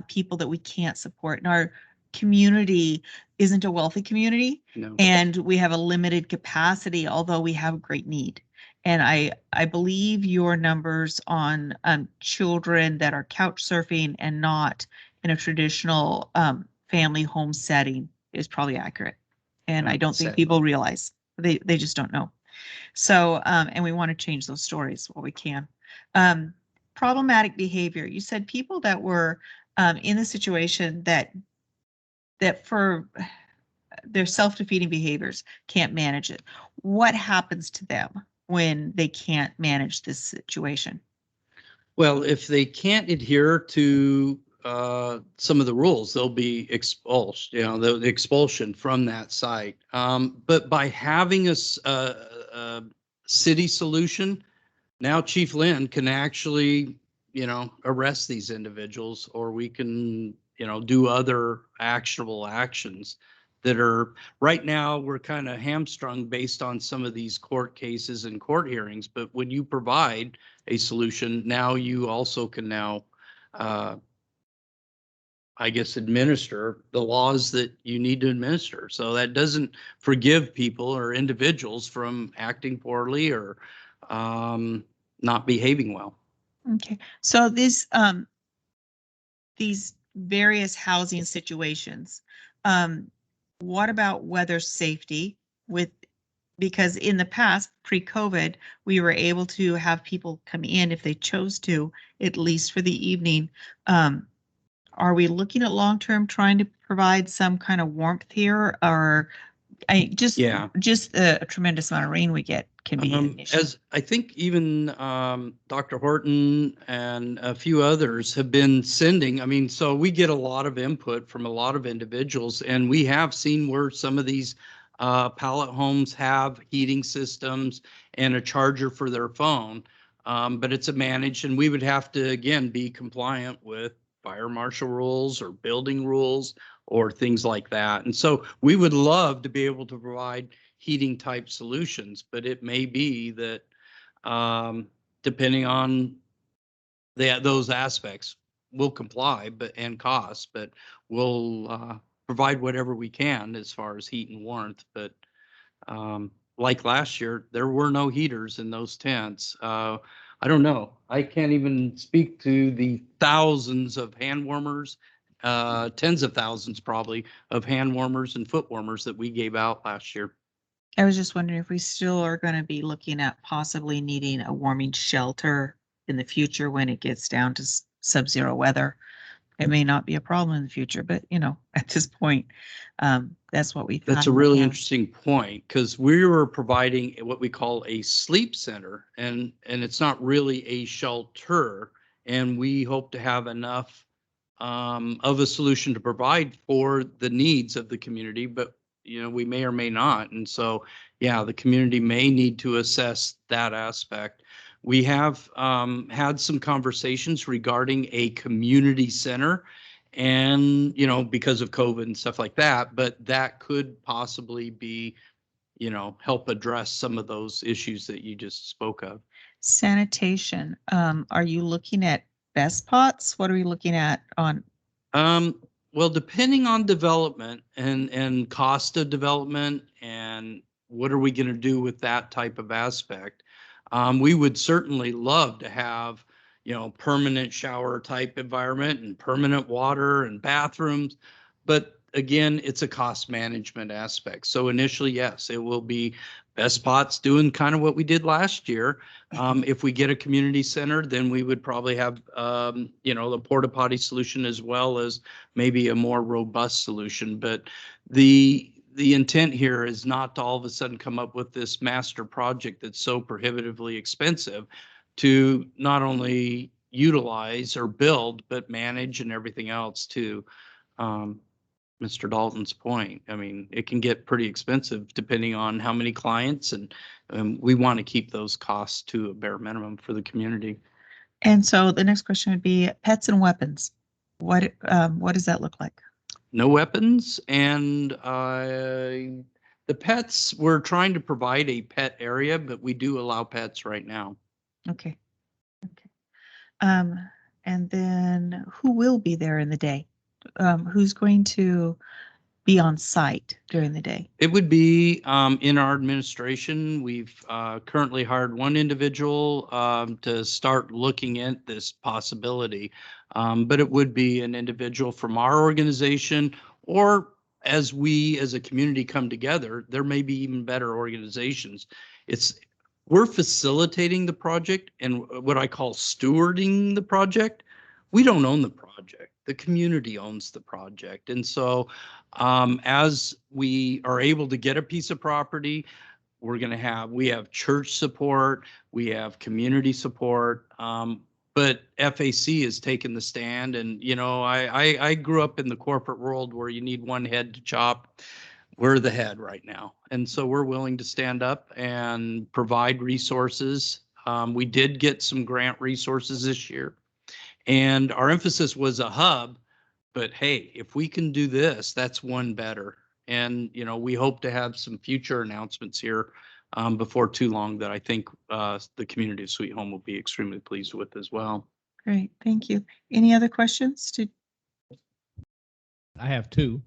people that we can't support. And our community isn't a wealthy community, No. and we have a limited capacity, although we have a great need. And I believe your numbers on children that are couch surfing and not in a traditional family home setting is probably accurate. And I don't think Sadly. people realize, they just don't know. So, and we want to change those stories while we can. Problematic behavior. You said people that were in the situation that for their self-defeating behaviors can't manage it. What happens to them when they can't manage this situation? Well, if they can't adhere to some of the rules, they'll be expulsed, the expulsion from that site. But by having a city solution, now Chief Lynn can actually, arrest these individuals, or we can, do other actionable actions that are, right now, we're kind of hamstrung based on some of these court cases and court hearings. But when you provide a solution, now you also can now, I guess, administer the laws that you need to administer. So that doesn't forgive people or individuals from acting poorly or not behaving well. Okay, so these various housing situations, what about weather safety because in the past, pre-COVID, we were able to have people come in if they chose to, at least for the evening. Are we looking at long-term trying to provide some kind of warmth here, or just a tremendous amount of rain we get can be an issue? As I think even Dr. Horton and a few others have been sending, so we get a lot of input from a lot of individuals, and we have seen where some of these pallet homes have heating systems and a charger for their phone, but it's a managed, and we would have to, again, be compliant with fire marshal rules or building rules or things like that. And so we would love to be able to provide heating type solutions, but it may be that depending on those aspects, we'll comply and cost, but we'll provide whatever we can as far as heat and warmth. But like last year, there were no heaters in those tents. I don't know. I can't even speak to the thousands of hand warmers, tens of thousands probably of hand warmers and foot warmers that we gave out last year. I was just wondering if we still are going to be looking at possibly needing a warming shelter in the future when it gets down to sub-zero weather. It may not be a problem in the future, but at this point, that's what we. That's a really interesting point, because we were providing what we call a sleep center, and it's not really a shelter, and we hope to have enough of a solution to provide for the needs of the community, but we may or may not. And so, the community may need to assess that aspect. We have had some conversations regarding a community center, and, because of COVID and stuff like that, but that could possibly be, help address some of those issues that you just spoke of. Sanitation. Are you looking at best pots? What are we looking at on? Well, depending on development and cost of development and what are we going to do with that type of aspect, we would certainly love to have, permanent shower type environment and permanent water and bathrooms. But again, it's a cost management aspect. So initially, yes, it will be best pots doing kind of what we did last year. If we get a community center, then we would probably have, the porta potty solution as well as maybe a more robust solution. But the intent here is not to all of a sudden come up with this master project that's so prohibitively expensive to not only utilize or build, but manage and everything else too. Mr. Dalton's point. It can get pretty expensive depending on how many clients, and we want to keep those costs to a bare minimum for the community. And so the next question would be pets and weapons. What does that look like? No weapons, and the pets, we're trying to provide a pet area, but we do allow pets right now. Okay. And then who will be there in the day? Who's going to be on site during the day? It would be in our administration. We've currently hired one individual to start looking at this possibility, but it would be an individual from our organization, or as we as a community come together, there may be even better organizations we're facilitating the project and what I call stewarding the project. We don't own the project. The community owns the project. And so as we are able to get a piece of property, we have church support, we have community support, but FAC has taken the stand. And, you know, I grew up in the corporate world where you need one head to chop. We're the head right now. And so we're willing to stand up and provide resources. We did get some grant resources this year, and our emphasis was a hub. But hey, if we can do this, that's one better. And, you know, we hope to have some future announcements here before too long that I think the community of Sweet Home will be extremely pleased with as well. Great, thank you. Any other questions? I have two.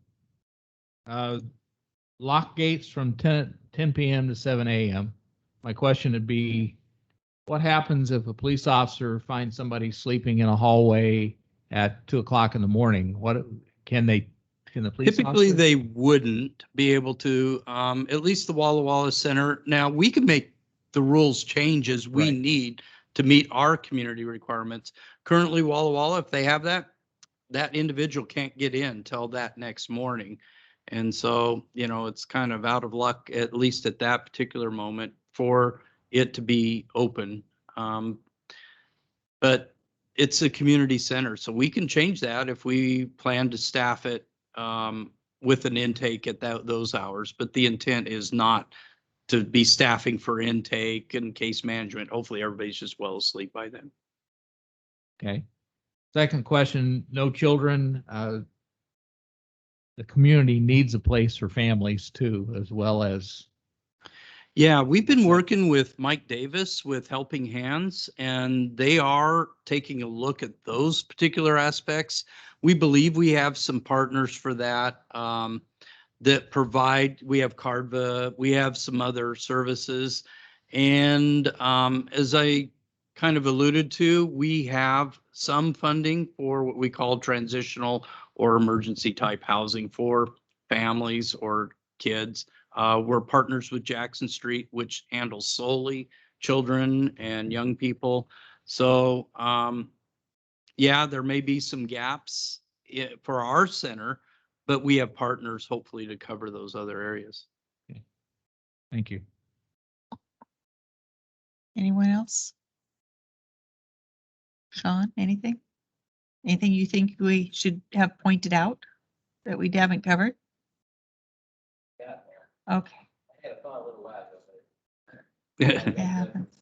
Lock gates from 10 p.m. to 7 a.m. My question would be, what happens if a police officer finds somebody sleeping in a hallway at 2 o'clock in the morning? What can the police Typically, officer? they wouldn't be able to, at least the Walla Walla Center. Now, we can make the rules change as we Right. need to meet our community requirements. Currently, Walla Walla, if they have that individual can't get in till that next morning. And so, you know, it's kind of out of luck, at least at that particular moment, for it to be open. But it's a community center, so we can change that if we plan to staff it with an intake at those hours. But the intent is not to be staffing for intake and case management. Hopefully everybody's just well asleep by then. Okay. Second question, no children. The community needs a place for families too, as well as. Yeah, we've been working with Mike Davis with Helping Hands, and they are taking a look at those particular aspects. We believe we have some partners for that that provide. We have Cardva, we have some other services, and as I kind of alluded to, we have some funding for what we call transitional or emergency type housing for families or kids. We're partners with Jackson Street, which handles solely children and young people. So yeah, there may be some gaps for our center, but we have partners hopefully to cover those other areas. Okay. Thank you. Anyone else? Sean, anything? Anything you think we should have pointed out that we haven't covered? Okay. It happens.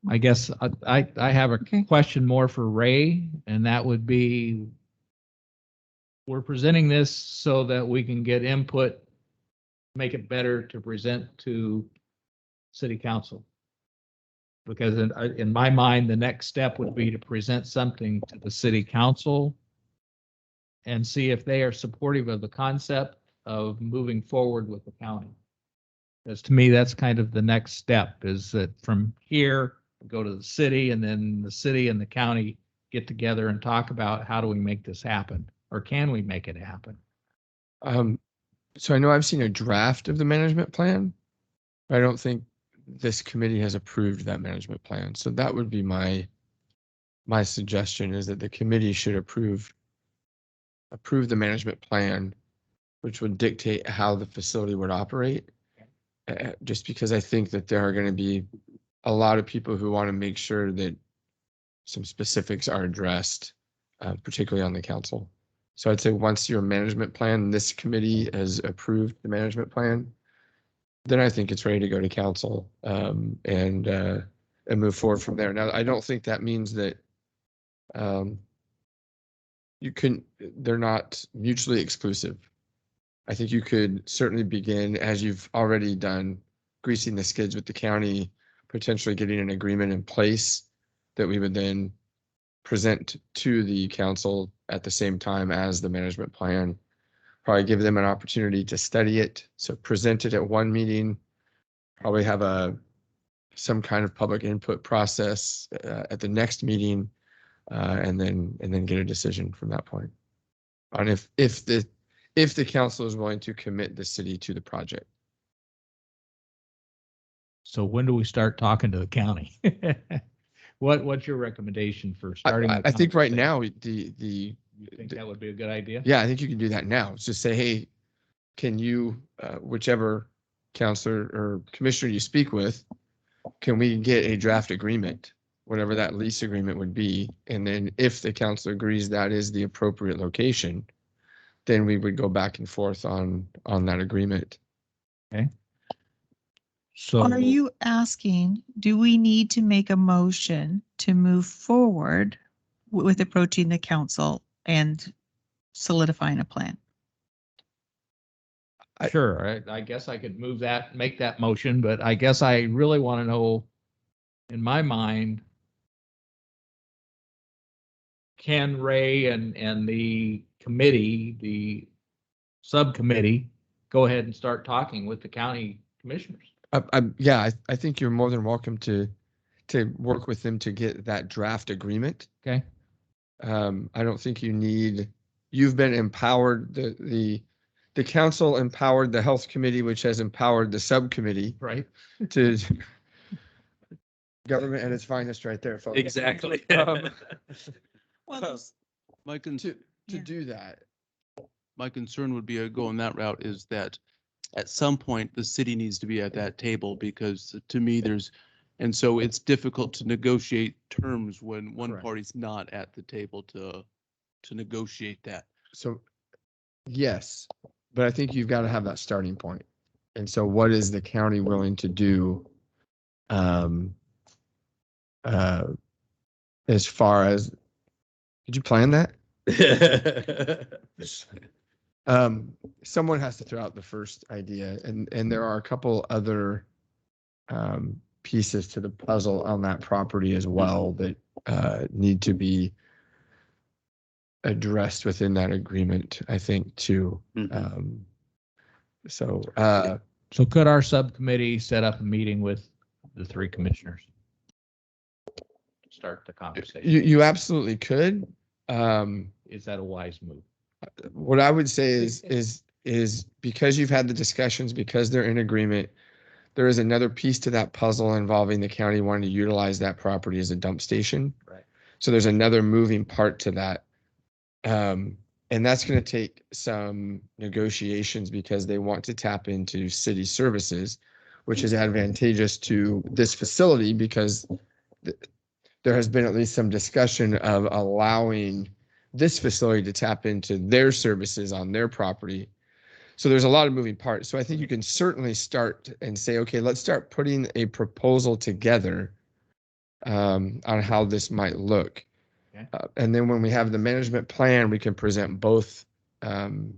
I guess I have a Okay. question more for Ray, and that would be, we're presenting this so that we can get input, make it better to present to city council. Because in my mind, the next step would be to present something to the city council and see if they are supportive of the concept of moving forward with the county. Because to me, that's kind of the next step, is that from here, go to the city, and then the city and the county get together and talk about how do we make this happen, or can we make it happen? So I know I've seen a draft of the management plan, but I don't think this committee has approved that management plan. So that would be my suggestion, is that the committee should approve the management plan, which would dictate how the facility would operate. Just because I think that there are going to be a lot of people who want to make sure that some specifics are addressed, particularly on the council. So I'd say once your management plan, this committee has approved the management plan, then I think it's ready to go to council and move forward from there. Now, I don't think that means that they're not mutually exclusive. I think you could certainly begin, as you've already done, greasing the skids with the county, potentially getting an agreement in place that we would then present to the council at the same time as the management plan. Probably give them an opportunity to study it. So present it at one meeting, probably have some kind of public input process at the next meeting, and then get a decision from that point on if the council is willing to commit the city to the project. So when do we start talking to the county? What's your recommendation for starting? I the think right conversation? now, You think that would be a good idea? yeah, I think you can do that now. Just say, hey, can you, whichever counselor or commissioner you speak with, can we get a draft agreement, whatever that lease agreement would be? And then if the council agrees that is the appropriate location, then we would go back and forth on that agreement. So Are you asking, do we need to make a motion to move forward with approaching the council and solidifying a plan? sure, I guess I could make that motion, but I guess I really want to know, in my mind, can Ray and the committee, the subcommittee, go ahead and start talking with the county commissioners? I think you're more than welcome to work with them to get that draft agreement. Okay. I don't think you've been empowered, the council empowered the health committee, which has empowered the subcommittee Right. to government at its finest right there, folks. Exactly. Well, My con- To Yeah. do that. my concern would be going that route is that at some point, the city needs to be at that table because to me, and so it's difficult to negotiate terms when one Correct. party's not at the table to negotiate that. So, yes, but I think you've got to have that starting point. And so what is the county willing to do? As far as, did you plan that? Someone has to throw out the first idea, and there are a couple other pieces to the puzzle on that property as well that need to be addressed within that agreement, I think, too. So So could our subcommittee set up a meeting with the three commissioners? Start the conversation. you absolutely could. Is that a wise move? What I would say is because you've had the discussions, because they're in agreement, there is another piece to that puzzle involving the county wanting to utilize that property as a dump station. Right. So there's another moving part to that. And that's going to take some negotiations because they want to tap into city services, which is advantageous to this facility because there has been at least some discussion of allowing this facility to tap into their services on their property. So there's a lot of moving parts. So I think you can certainly start and say, okay, let's start putting a proposal together on how this might look. Okay. And then when we have the management plan, we can present both to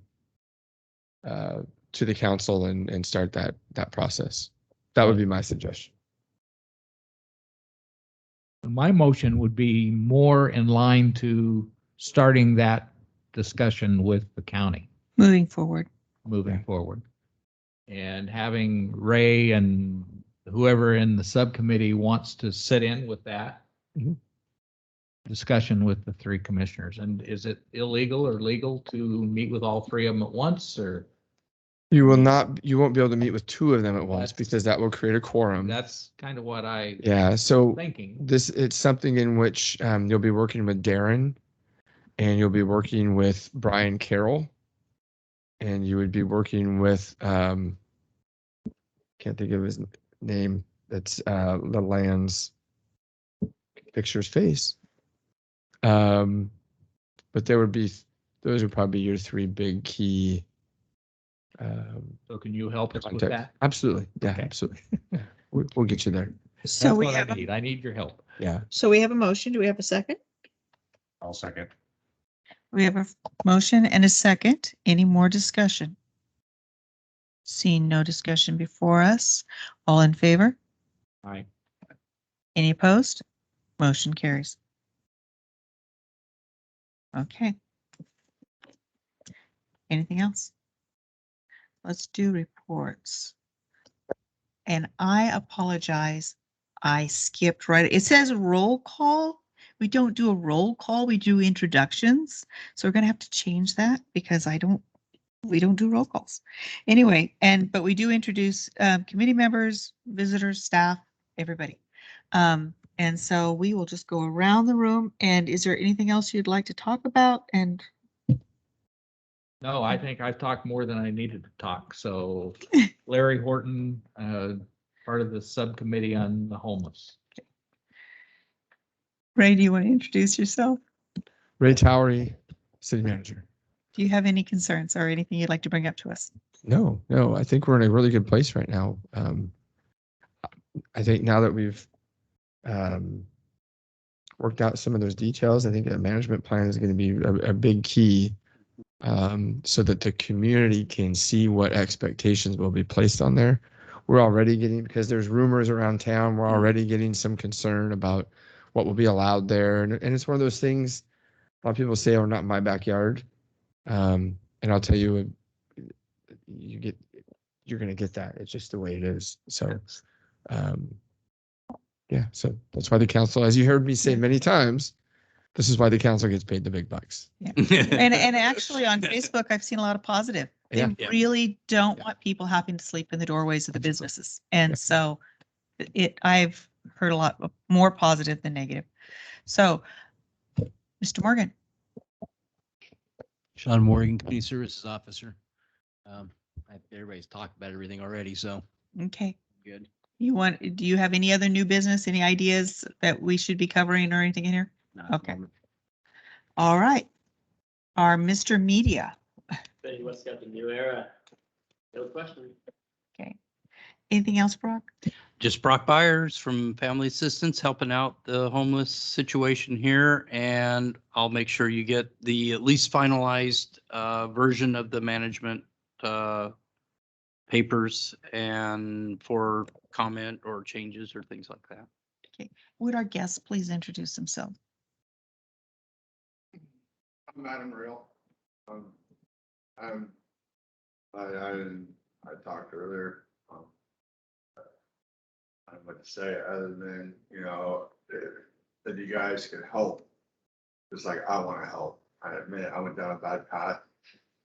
the council and start that process. That would be my suggestion. My motion would be more in line to starting that discussion with the county moving forward. moving forward. And having Ray and whoever in the subcommittee wants to sit in with that Mhm. discussion with the three commissioners. And is it illegal or legal to meet with all three of them at once, or? You won't be able to meet with two of them at once because that will create a quorum. That's kind of what I Yeah, so thinking. it's something in which you'll be working with Darren and you'll be working with Brian Carroll and you would be working with, can't think of his name. That's the land's picture's face. But those would probably be your three big key. So can you help us with Context. that? Absolutely. Yeah, Okay. absolutely. Yeah, we'll get you there. So That's we what have, I need. I need your help. Yeah. so we have a motion. Do we have a second? I'll second. We have a motion and a second. Any more discussion? Seeing no discussion before us. All in favor? Aye. Any opposed? Motion carries. Okay. Anything else? Let's do reports. And I apologize. I skipped right. It says roll call. We don't do a roll call. We do introductions. So we're going to have to change that because I don't We don't do roll calls. Anyway, but we do introduce committee members, visitors, staff, everybody. And so we will just go around the room. And is there anything else you'd like to talk about? And No, I think I've talked more than I needed to talk. So Larry Horton, part of the subcommittee on the homeless. Ray, do you want to introduce yourself? Ray Towery, city manager. Do you have any concerns or anything you'd like to bring up to us? No, I think we're in a really good place right now. I think now that we've worked out some of those details, I think a management plan is going to be a big key, so that the community can see what expectations will be placed on there. We're already getting, because there's rumors around town, we're already getting some concern about what will be allowed there. And it's one of those things, a lot of people say, oh, not in my backyard. And I'll tell you, you're going to get that. It's just the way it is. So, yeah, so that's why the council, as you heard me say many times, this is why the council gets paid the big bucks. Yeah. And actually on Facebook, I've seen a lot of positive. They Yeah. really don't Yeah. want people having to sleep in the doorways of the businesses. And so I've heard a lot more positive than negative. So, Mr. Morgan. Sean Morgan, Community Services Officer. Everybody's talked about everything already, so Okay. good. Do you have any other new business, any ideas that we should be covering or anything in here? Not at the Okay. moment. All right. Our Mr. Media. Betty West got the new era. No question. Okay. Anything else, Brock? Just Brock Byers from Family Assistance helping out the homeless situation here. And I'll make sure you get the at least finalized version of the management papers and for comment or changes or things like that. Would our guests please introduce themselves? I'm Adam Real. I talked earlier. I don't know what to say other than, that you guys can help. Just like I want to help. I admit I went down a bad path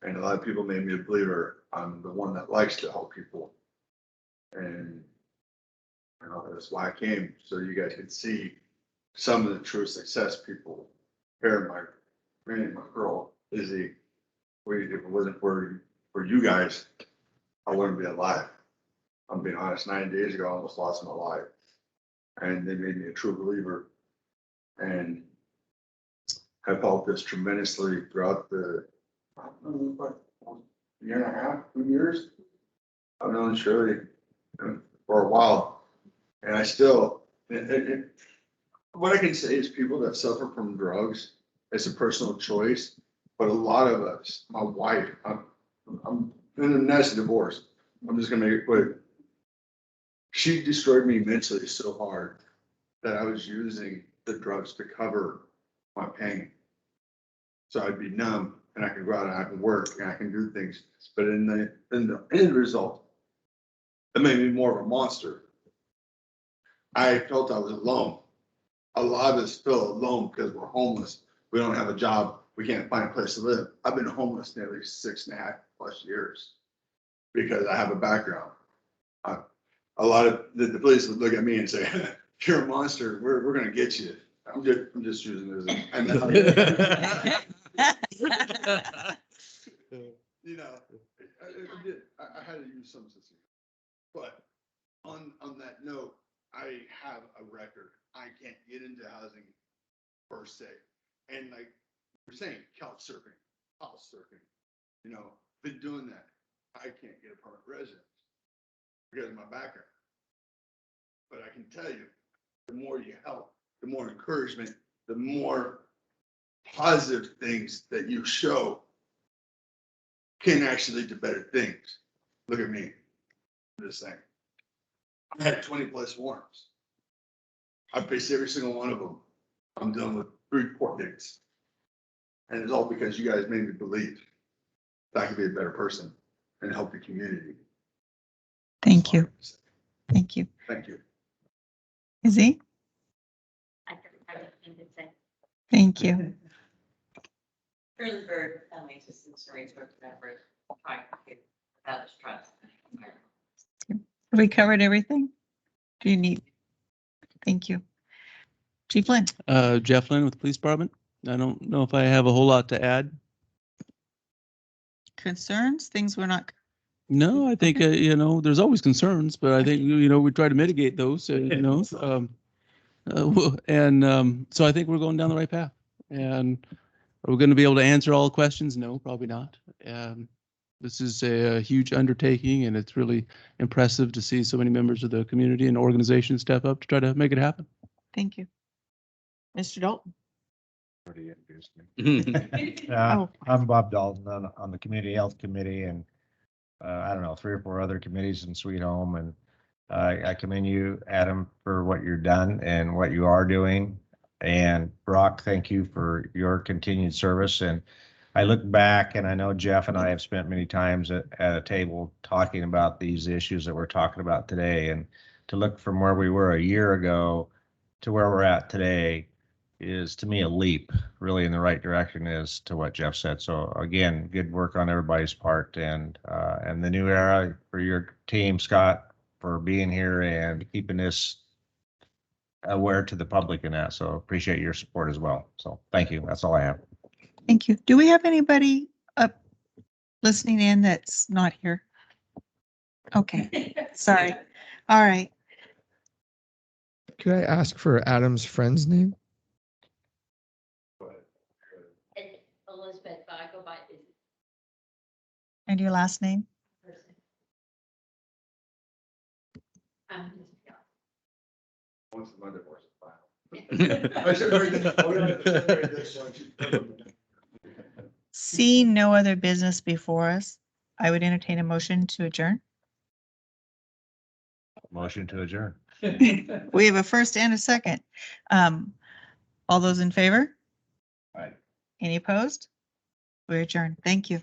and a lot of people made me a believer. I'm the one that likes to help people. And that's why I came, so you guys could see some of the true success people. Here, my girl, Izzy, if it wasn't for you guys, I wouldn't be alive. I'm being honest, 9 days ago, I almost lost my life. And they made me a true believer. And have helped us tremendously throughout the, I don't know, like a year and a half, 2 years. I've known Shirley for a while. And I still, what I can say is people that suffer from drugs, it's a personal choice. But a lot of us, my wife, I'm in a nasty divorce. I'm just gonna make it quick. She destroyed me mentally so hard that I was using the drugs to cover my pain. So I'd be numb and I can go out and I can work and I can do things. But in the end result, it made me more of a monster. I felt I was alone. A lot of us feel alone because we're homeless. We don't have a job. We can't find a place to live. I've been homeless nearly 6.5+ years because I have a background. A lot of the police would look at me and say, "You're a monster. We're gonna get you." I'm just using it as I had to use some sense. But on that note, I have a record. I can't get into housing per se. And like we're saying, couch surfing, house surfing, been doing that. I can't get a permanent residence because of my background. But I can tell you, the more you help, the more encouragement, the more positive things that you show can actually do better things. Look at me. I'm just saying. I had 20+ warrants. I faced every single one of them. I'm dealing with 3 court dates. And it's all because you guys made me believe that I could be a better person and help the community. Thank you. Thank you. Thank you. Izzy? I have anything to say. Thank you. Shirley Bird, Family Assistance, Range Road, Medford. Have we covered everything? Do you need? Thank you. Chief Lynn? Jeff Lynn with the Police Department. I don't know if I have a whole lot to add. Concerns, things we're not, No, I think, there's always concerns, but I think, we try to mitigate those, so I think we're going down the right path. And are we going to be able to answer all the questions? No, probably not. This is a huge undertaking, and it's really impressive to see so many members of the community and organizations step up to try to make it happen. thank you. Mr. Dalton? Yeah, I'm Bob Dalton on the Community Health Committee and I don't know, 3 or 4 other committees in Sweet Home. And I commend you, Adam, for what you've done and what you are doing. And Brock, thank you for your continued service. And I look back and I know Jeff and I have spent many times at a table talking about these issues that we're talking about today. And to look from where we were a year ago to where we're at today is to me a leap really in the right direction as to what Jeff said. So again, good work on everybody's part and the new era for your team, Scott, for being here and keeping this aware to the public in that. So appreciate your support as well. So thank you. That's all I have. Thank you. Do we have anybody up listening in that's not here? Okay, sorry. All right. Could I ask for Adam's friend's name? Elizabeth, but I go by And your last name? person. Once my divorce is filed. I should read this. Oh, yeah, I should read this one. Seeing no other business before us, I would entertain a motion to adjourn. Motion to adjourn. We have a first and a second. All those in favor? Aye. Any opposed? We're adjourned. Thank you.